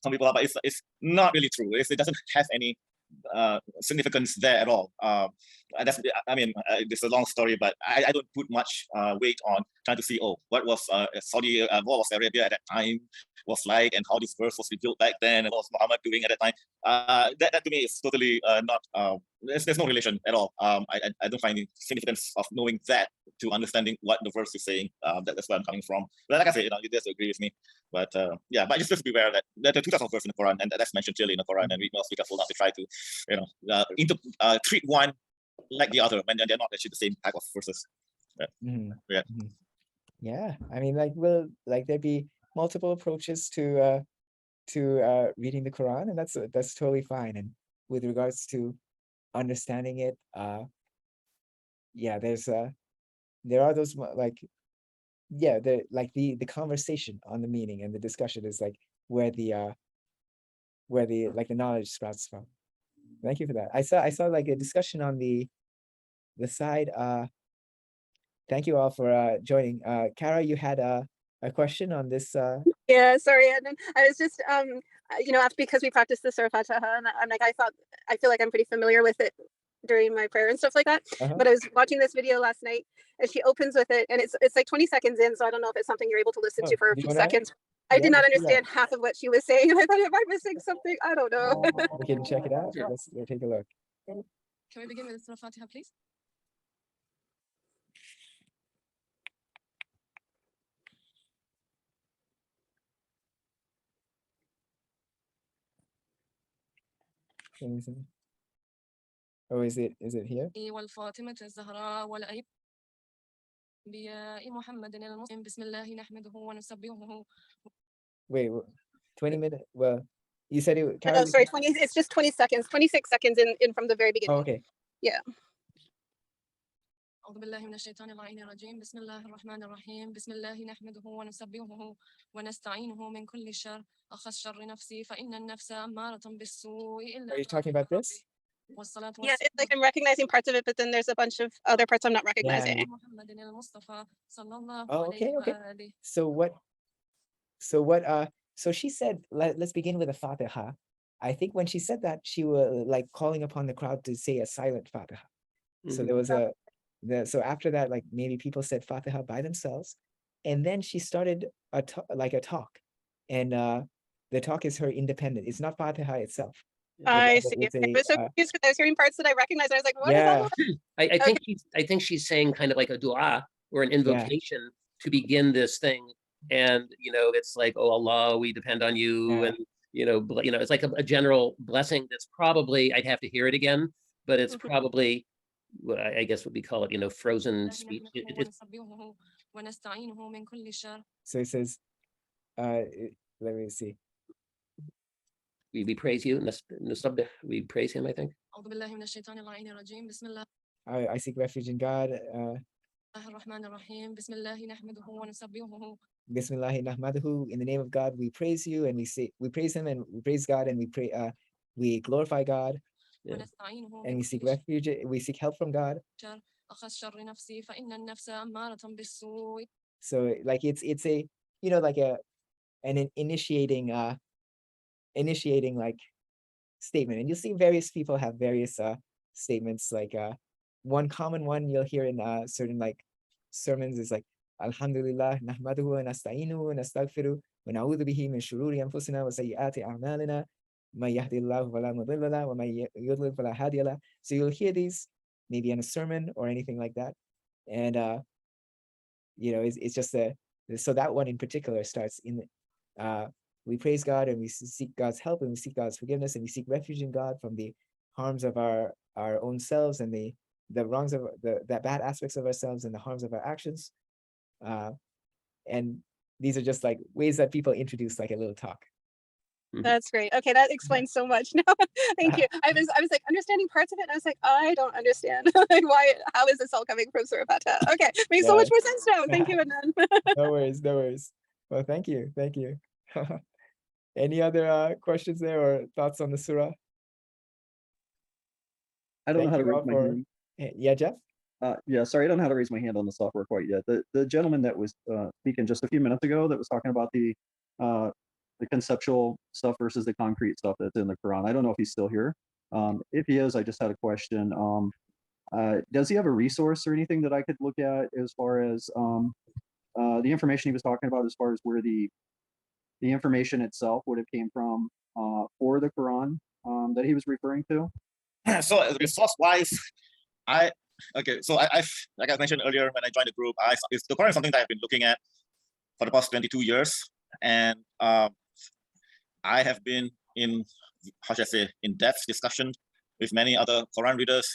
some people up, but it's not really true. It doesn't have any significance there at all. It's a long story, but I don't put much weight on trying to see, what was what was Arabia at that time was like, and how this verse was revealed back then, and what was Muhammad doing at that time. That to me is totally not. There's no relation at all. I don't find the significance of knowing that to understanding what the verse is saying. That's where I'm coming from. But like I said, you just agree with me. But but just be aware that there are two types of verses in the Quran, and that's mentioned clearly in the Quran, and we must be careful not to try to treat one like the other when they're not actually the same type of verses. Yeah, I mean, there'd be multiple approaches to reading the Quran, and that's totally fine. And with regards to understanding it, there are those the conversation on the meaning and the discussion is like where the knowledge sprouts from. Thank you for that. I saw like a discussion on the side. Thank you all for joining. Kara, you had a question on this. Yeah, sorry, Adnan. I was just because we practiced the Surah Fatiha, and I'm like, I feel like I'm pretty familiar with it during my prayer and stuff like that. But I was watching this video last night, and she opens with it, and it's like 20 seconds in, so I don't know if it's something you're able to listen to for a few seconds. I did not understand half of what she was saying, and I thought, am I missing something? I don't know. We can check it out. Let's take a look. Can we begin with Surah Fatiha, please? Oh, is it here? والفاطمة الزهراء والأيب بياء محمد المسلم بسم الله نحمده ونسبحه. Wait, 20 minutes? Well, you said it. No, sorry, 20. It's just 20 seconds, 26 seconds in from the very beginning. Oh, okay. Yeah. أعوذ بالله من الشيطان اللعين الرجيم بسم الله الرحمن الرحيم بسم الله نحمده ونسبحه ونستعينه من كل شر أخذ شر نفسي فإن النفس أمارة بالسوء إلا. Are you talking about this? Yeah, it's like I'm recognizing parts of it, but then there's a bunch of other parts I'm not recognizing. Yeah. Oh, okay. So she said, let's begin with a Fatiha. I think when she said that, she was like calling upon the crowd to say a silent Fatiha. So there was so after that, like maybe people said Fatiha by themselves, and then she started a talk, and the talk is her independent. It's not Fatiha itself. I see. I was so confused because I was hearing parts that I recognized. I was like, what is that? I think she's saying kind of like a dua or an invocation to begin this thing. And, it's like, oh, Allah, we depend on you. And, it's like a general blessing that's probably, I'd have to hear it again, but it's probably what I guess what we call it, frozen speech. So it says, let me see. We praise you, we praise him, I think. I seek refuge in God. الرحمن الرحيم بسم الله نحمده ونسبحه Bismillahi nahmaduhu. In the name of God, we praise you and we praise him and we praise God and we glorify God Yeah. ونستعينه and من we seek كل refuge, we seek help from God. شر أخذ شر نفسي فإن النفس أمارة بالسوء. So like it's a, like an initiating like statement. And you'll see various people have various statements. Like one common one you'll hear in certain like sermons is like Alhamdulillah nahmaduhu wa nasta'inuhu wa nastaghfiruhu wa na'udhu bihi min shururi anfusina wa sayyiati a'malina may yahdihillahu fala mudilla lahu wa may yudlil fala hadiya lahu. So you'll hear these maybe in a sermon or anything like that. And it's just so that one in particular starts in we praise God and we seek God's help and we seek God's forgiveness and we seek refuge in God from the harms of our own selves and the wrongs of the bad aspects of ourselves and the harms of our actions. And these are just like ways that people introduce like a little talk. That's great. Okay, that explains so much now. Thank you. I was like understanding parts of it, and I was like, I don't understand. Like, why? How is this all coming from Surah Fatah? Okay, makes so much more sense now. Thank you, Adnan. No worries. Well, thank you. Any other questions there or thoughts on the surah? I don't know how to Thank you raise all my for- hand. Yeah, Jeff? Yeah, sorry, I don't know how to raise my hand on the software quite yet. The gentleman that was speaking just a few minutes ago that was talking about the conceptual stuff versus the concrete stuff that's in the Quran. I don't know if he's still here. If he is, I just had a question. Does he have a resource or anything that I could look at as far as the information he was talking about, as far as where the information itself would have came from for the Quran that he was referring to? So resource wise, so I've like I mentioned earlier when I joined the group, it's the Quran is something that I've been looking at for the past 22 years, and I have been in, how should I say, in-depth discussion with many other Quran readers.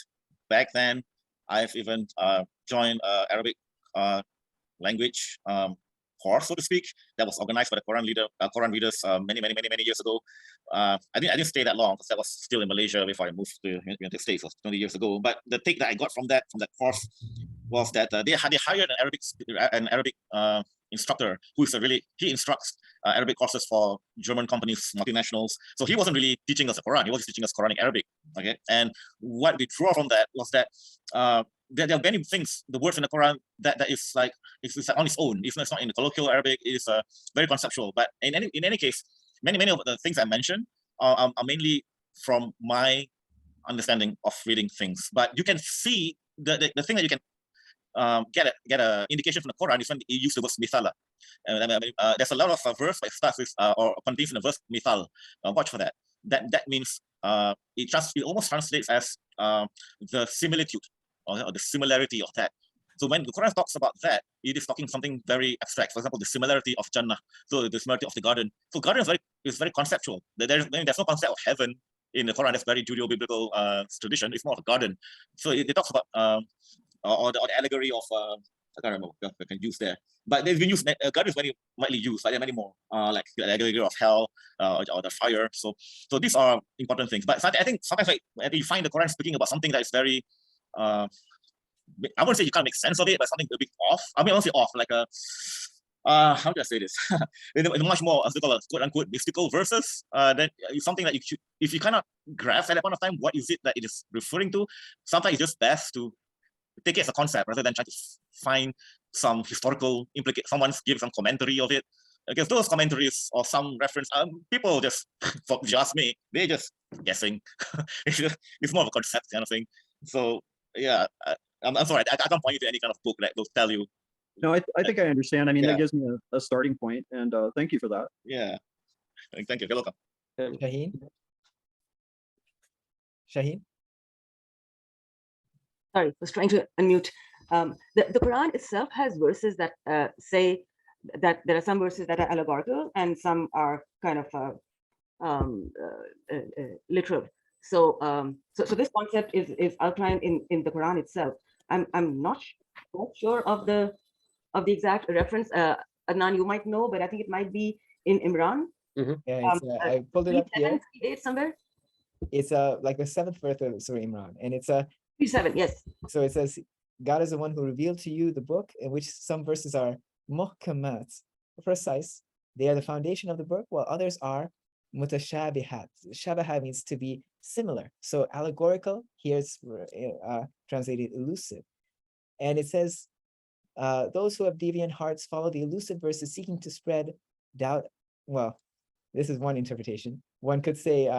Back then, I've even joined Arabic language course, so to speak, that was organized by the Quran readers many years ago. I didn't stay that long because I was still in Malaysia before I moved to the United States 20 years ago. But the take that I got from that course was that they hired an Arabic instructor who is he instructs Arabic courses for German companies, multinationals. So he wasn't really teaching us the Quran; he was teaching us Quranic Arabic. Okay, and what we draw from that was that there are many things, the words in the Quran that is like it's on its own. It's not in the colloquial Arabic. It's very conceptual. But in any case, many of the things I mentioned are mainly from my understanding of reading things. But you can see the thing that you can get an indication from the Quran is when you use the word mithala. There's a lot of verse that starts with or contains in the verse mithal. Watch for that. That means it almost translates as the similitude or the similarity of that. So when the Quran talks about that, it is talking something very abstract. For example, the similarity of Jannah, so the similarity of the garden. So garden is very conceptual. There's no concept of heaven in the Quran. That's very Judeo-biblical tradition. It's more of a garden. So it talks about or the allegory of I can't remember if I can use there, but they've been used. Garden is very widely used. But there are many more, like the allegory of hell or the fire. So these are important things. But I think sometimes you find the Quran speaking about something that is very I wouldn't say you can't make sense of it, but something a bit off. I mean, I won't say off, like a how do I say this? in much more quote unquote mystical verses. Then it's something that if you cannot grasp at that point of time, what is it that it is referring to? Sometimes it's just best to take it as a concept rather than try to find some historical implication. Someone's giving some commentary of it. Because those commentaries or some reference, people just, if you ask me, they're just guessing. It's more of a concept kind of thing. So yeah, I'm sorry, I can't point you to any kind of book that will tell you. No, I think I understand. I mean, Yeah. that gives me a starting point, and thank you for that. Yeah, thank you. You're welcome. Shaheen? Sorry, was trying to unmute. The Quran itself has verses that say that there are some verses that are allegorical and some are kind of literal. So this concept is outlined in the Quran itself. I'm not sure of the exact reference. Adnan, you might know, but I think it might be in Imran. Yeah, I pulled it up here. 8 somewhere. It's like the 7th verse of Surah Imran, and it's 3:7, yes. So it says, God is the one who revealed to you the book, in which some verses are muhkamat, precise. They are the foundation of the book, while others are mutashabihat. Shabaha means to be similar. So allegorical, here it's translated elusive. And it says, those who have deviant hearts follow the elusive verses, seeking to spread doubt. Well, this is one interpretation. One could say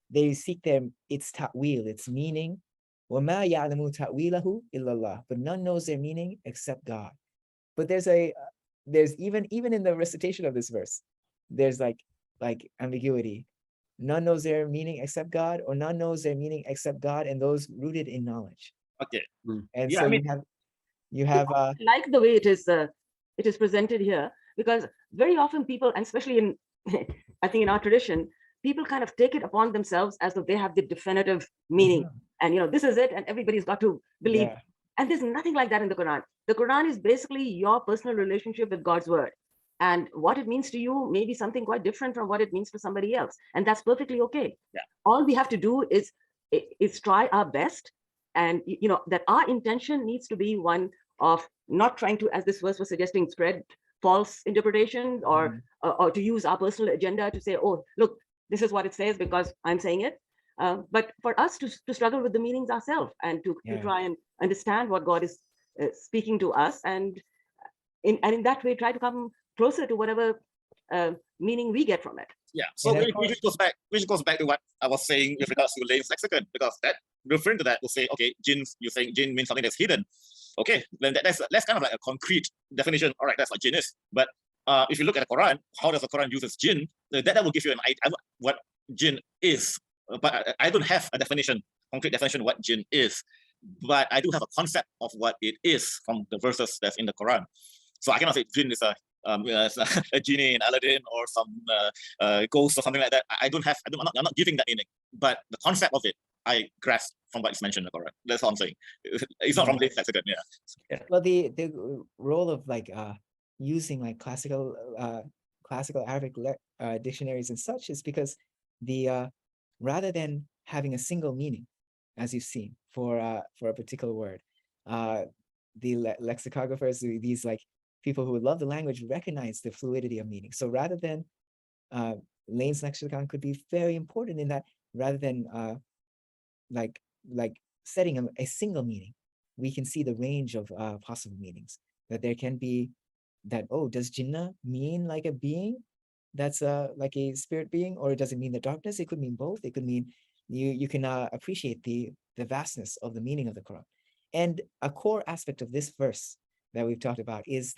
they seek its ta'wil, its meaning. وَمَا يَعْلَمُ تَأْوِيلَهُ إِلَّا اللَّهُ. But none knows their meaning except God. But there's even in the recitation of this verse, there's like ambiguity. None knows their meaning except God, or none knows their meaning except God and those rooted in knowledge. Okay. And Yeah, so I mean, you have I like the way it is presented here, because very often people, and especially in I think in our tradition, people kind of take it upon themselves as though they have the definitive meaning. And this is it, and everybody's got to believe. Yeah. And there's nothing like that in the Quran. The Quran is basically your personal relationship with God's word. And what it means to you may be something quite different from what it means to somebody else. And that's perfectly okay. Yeah. All we have to do is try our best. And that our intention needs to be one of not trying to, as this verse was suggesting, spread false interpretations or to use our personal agenda to say, oh, look, this is what it says because I'm saying it. But for us to struggle with the meanings ourselves and to try and understand what God is speaking to us, and in that way try to come closer to whatever meaning we get from it. Yeah, so which goes back to what I was saying with regards to Lane's lexicon, because that referring to that will say, okay, jinn, you're saying jinn means something that's hidden. Okay, then that's kind of like a concrete definition. All right, that's what jinn is. But if you look at the Quran, how does the Quran uses jinn? That will give you an idea what jinn is. But I don't have a concrete definition of what jinn is. But I do have a concept of what it is from the verses that's in the Quran. So I cannot say jinn is a genie in Aladdin or some ghost or something like that. I'm not giving that meaning, but the concept of it I grasp from what is mentioned in the Quran. That's all I'm saying. It's not from Lane's lexicon. Yeah. Well, the role of using classical Arabic dictionaries and such is because rather than having a single meaning, as you've seen for a particular word, the lexicographers, these people who would love the language, recognize the fluidity of meaning. So rather than Lane's lexicon could be very important in that, rather than setting a single meaning, we can see the range of possible meanings. That there can be that, oh, does Jinnah mean like a being that's like a spirit being, or does it mean the darkness? It could mean both. It could mean you can appreciate the vastness of the meaning of the Quran. And a core aspect of this verse that we've talked about is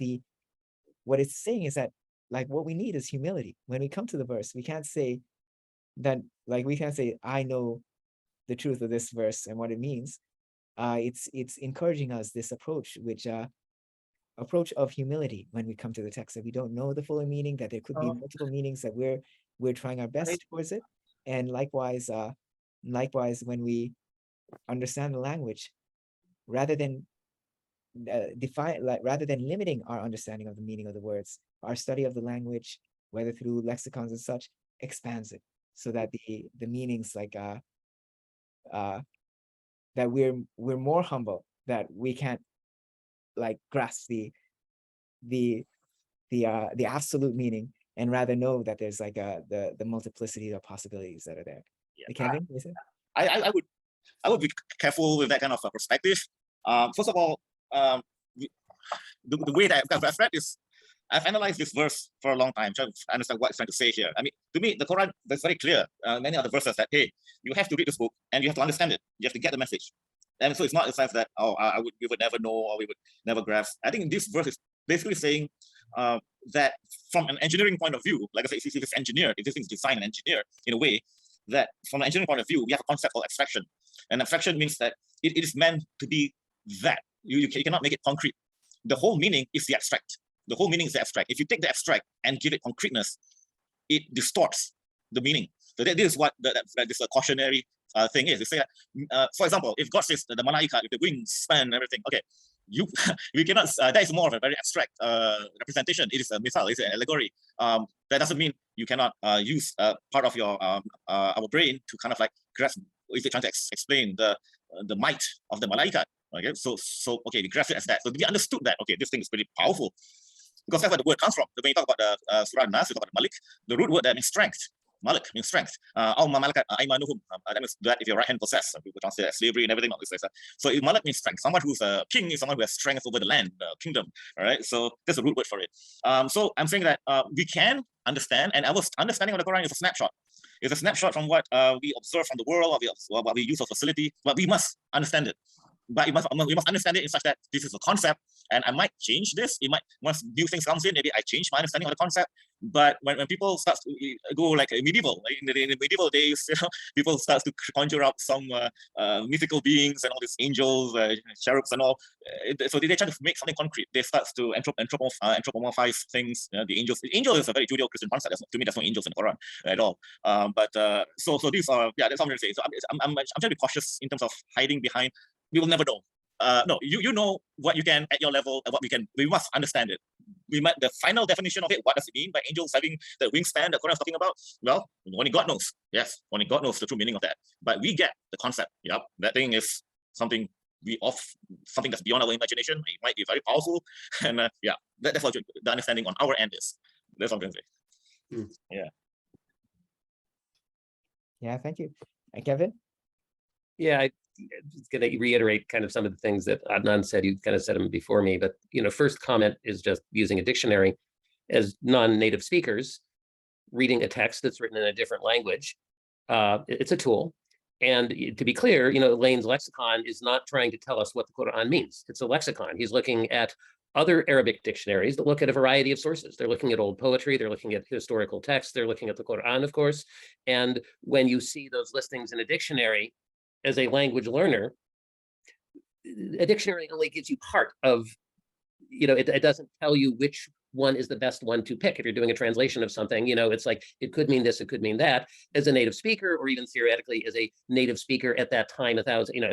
what it's saying is that what we need is humility. When we come to the verse, we can't say that, I know the truth of this verse and what it means. It's encouraging us this approach, approach of humility when we come to the text, that we don't know the full meaning, that there could be multiple meanings, that we're trying our best towards it. And likewise, when we understand the language, rather than rather than limiting our understanding of the meaning of the words, our study of the language, whether through lexicons and such, expands it so that the meanings that we're more humble, that we can't grasp the absolute meaning, and rather know that there's the multiplicity of possibilities that are there. Yeah. Kevin, is it? I would be careful with that kind of perspective. First of all, the way that I've read this, I've analyzed this verse for a long time, trying to understand what it's trying to say here. I mean, to me, the Quran is very clear. Many other verses that, hey, you have to read this book and you have to understand it. You have to get the message. And so it's not the sense that, oh, we would never know, or we would never grasp. I think this verse is basically saying that from an engineering point of view, like I said, if it's engineered, if this thing's designed and engineered in a way that from an engineering point of view, we have a concept called abstraction. And abstraction means that it is meant to be that. You cannot make it concrete. The whole meaning is the abstract. The whole meaning is the abstract. If you take the abstract and give it concreteness, it distorts the meaning. So this is what this cautionary thing is. They say, for example, if God says the malaika, if the wings span and everything, okay, we cannot. That is more of a very abstract representation. It is a missile. It's an allegory. That doesn't mean you cannot use part of your our brain to kind of grasp. If you're trying to explain the might of the malaikat. Okay, so okay, we grasp it as that. So we understood that, okay, this thing is pretty powerful, because that's where the word comes from. When you talk about the Surah Nas, you talk about Malik, the root word that means strength. Malik means strength. Malakat aimanuhum. That means that if your right hand possess, people translate as slavery and everything. So Malik means strength. Someone who's a king is someone who has strength over the land, the kingdom. All right. So that's a root word for it. So I'm saying that we can understand, and our understanding of the Quran is a snapshot. It's a snapshot from what we observe from the world, what we use as facility, but we must understand it. But we must understand it in such that this is a concept, and I might change this. It might, once new things comes in, maybe I change my understanding of the concept. But when people start to go like medieval, like in the medieval days, people start to conjure up some mythical beings and all these angels, cherubs and all. So they try to make something concrete. They start to anthropomorphize things. The angels. The angel is a very Judeo-Christian concept. To me, there's no angels in the Quran at all. So these are, yeah, that's what I'm going to say. So I'm trying to be cautious in terms of hiding behind. We will never know. No, you know what you can at your level and what we can. We must understand it. The final definition of it. What does it mean by angels having the wingspan that Quran is talking about? Well, only God knows. Yes, only God knows the true meaning of that. But we get the concept. Yep, that thing is something something that's beyond our imagination. It might be very powerful, and yeah, that's what the understanding on our end is. That's what I'm going to say. Yeah. Yeah, thank you. Kevin? Yeah, I'm just going to reiterate kind of some of the things that Adnan said. You kind of said them before me, but first comment is just using a dictionary. As non-native speakers, reading a text that's written in a different language, it's a tool. And to be clear, Elaine's lexicon is not trying to tell us what the Quran means. It's a lexicon. He's looking at other Arabic dictionaries that look at a variety of sources. They're looking at old poetry, they're looking at historical texts, they're looking at the Quran, of course. And when you see those listings in a dictionary, as a language learner, a dictionary only gives you part of, it doesn't tell you which one is the best one to pick. If you're doing a translation of something, it's like, it could mean this, it could mean that. As a native speaker, or even theoretically as a native speaker at that time,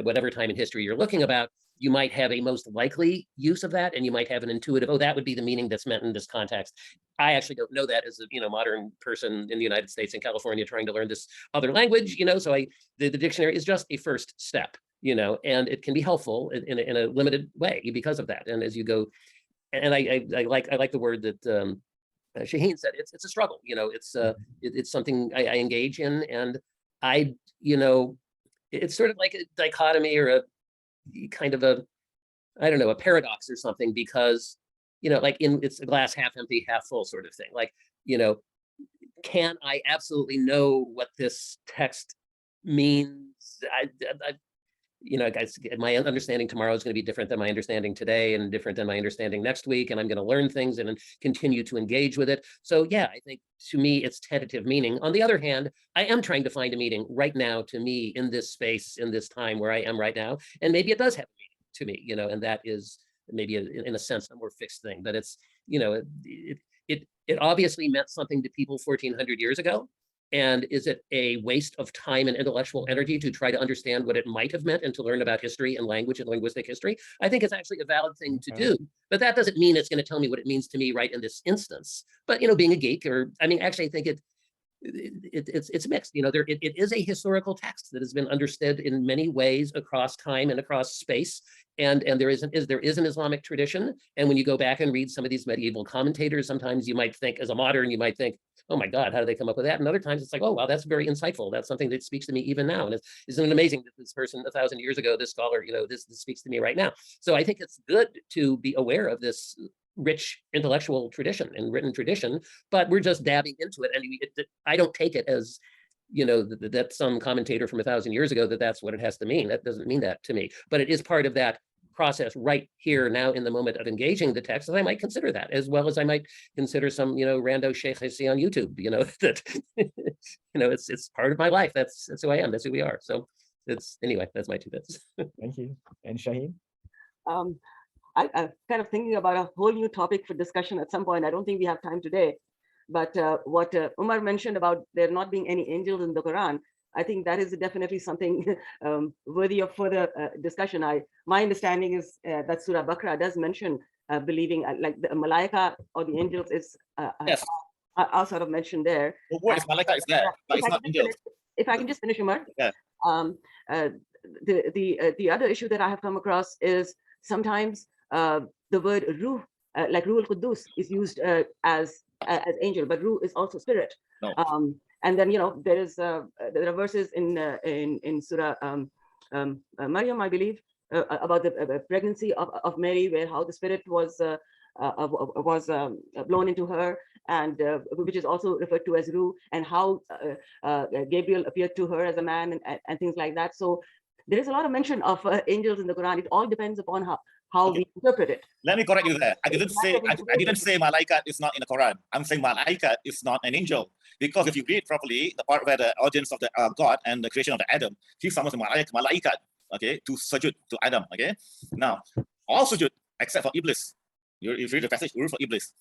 whatever time in history you're looking about, you might have a most likely use of that, and you might have an intuitive, oh, that would be the meaning that's meant in this context. I actually don't know that as a modern person in the United States and California trying to learn this other language, so the dictionary is just a first step, and it can be helpful in a limited way because of that. And as you go, and I like the word that Shaheen said, it's a struggle, it's something I engage in, and it's sort of like a dichotomy or a kind of a, I don't know, a paradox or something, because it's a glass half empty, half full sort of thing. Like, can I absolutely know what this text means? Guys, my understanding tomorrow is going to be different than my understanding today, and different than my understanding next week, and I'm going to learn things and continue to engage with it. So yeah, I think to me it's tentative meaning. On the other hand, I am trying to find a meaning right now to me in this space, in this time where I am right now, and maybe it does have a meaning to me, and that is maybe in a sense a more fixed thing, but it's it obviously meant something to people 1400 years ago. And is it a waste of time and intellectual energy to try to understand what it might have meant and to learn about history and language and linguistic history? I think it's actually a valid thing to do, but that doesn't mean it's going to tell me what it means to me right in this instance. But being a geek, actually I think it's mixed. It is a historical text that has been understood in many ways across time and across space. And there is an Islamic tradition. And when you go back and read some of these medieval commentators, sometimes you might think, as a modern, you might think, oh my God, how did they come up with that? And other times it's like, oh, wow, that's very insightful. That's something that speaks to me even now. And isn't it amazing that this person 1,000 years ago, this scholar, this speaks to me right now. So I think it's good to be aware of this rich intellectual tradition and written tradition, but we're just dabbing into it. And I don't take it as, that some commentator from 1,000 years ago, that's what it has to mean. That doesn't mean that to me, but it is part of that process right here now in the moment of engaging the text. And I might consider that, as well as I might consider some, rando sheikh I see on YouTube, that, it's part of my life. That's who I am. That's who we are. So anyway, that's my 2 bits. Thank you. And Shaheen? I'm kind of thinking about a whole new topic for discussion at some point. I don't think we have time today, but what Umar mentioned about there not being any angels in the Quran, I think that is definitely something worthy of further discussion. My understanding is that Surah Baqarah does mention believing like the Malaika or the angels is Yes. are sort of mentioned there. The word is Malaika is there, but it's not angels. If I can just finish, Umar. Yeah. the other issue that I have come across is sometimes the word ruh, like Ruh al-Quddus, is used as angel, but ruh is also spirit. No. And then there are verses in Surah Maryam, I believe, about the pregnancy of Mary, where how the spirit was blown into her, and which is also referred to as Ruh, and how Gabriel appeared to her as a man, and things like that. So there is a lot of mention of angels in the Quran. It all depends upon how we interpret it. Let me correct you there. I didn't say malaikat is not in the Quran. I'm saying malaikat is not an angel, because if you read properly the part where the origins of the God and the creation of the Adam, he summons the malaikat, okay, to sujud to Adam. Okay, now all sujud except for Iblis. You read the passage, rule for Iblis.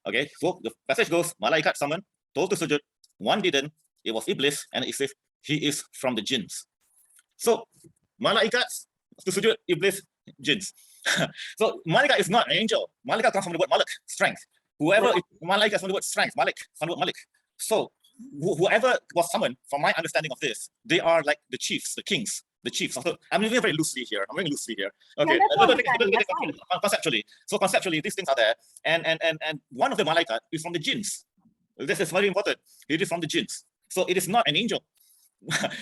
Okay, so the passage goes, malaikat summoned, told to sujud, one didn't, it was Iblis, and it says he is from the jinns. So malaikat to sujud, Iblis, jinns. So malaikat is not an angel. Malaikat comes from the word malak, strength. Whoever is malaikat is from the word strength, malik, from the word malik. So whoever was summoned, from my understanding of this, they are like the chiefs, the kings, the chiefs. So I'm using very loosely here. Okay, conceptually. So conceptually, these things are there, and one of the malaikat is from the jinns. This is very important. It is from the jinns. So it is not an angel.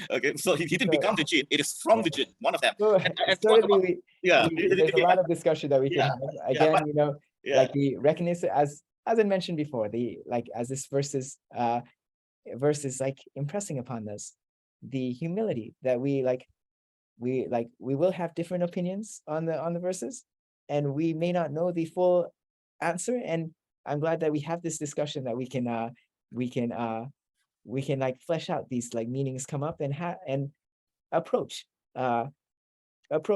Okay, so he didn't become the jinn. It is from the jinn, one of them. So certainly, Yeah, there's a lot of discussion that we can have. Again, like the recognition, as I mentioned before, as this verse is like impressing upon us the humility that we will have different opinions on the verses, and we may not know the full answer. And I'm glad that we have this discussion, that we can like flesh out these like meanings, come up and approach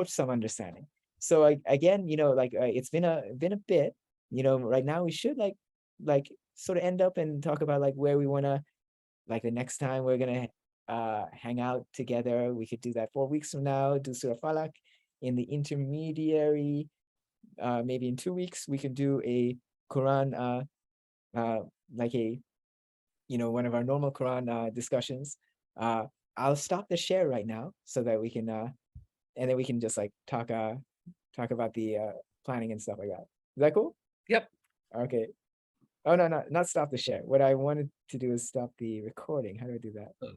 some understanding. So again, it's been a bit, right now we should like sort of end up and talk about like where we want to, like the next time we're gonna hang out together. We could do that 4 weeks from now, do Surah Falak. In the intermediary, maybe in 2 weeks, we could do a Quran, like a one of our normal Quran discussions. I'll stop the share right now so that we can and then we can just like talk about the planning and stuff like that. Is that cool? Yep. Okay. Oh no, not stop the share. What I wanted to do is stop the recording. How do I do that? Oh.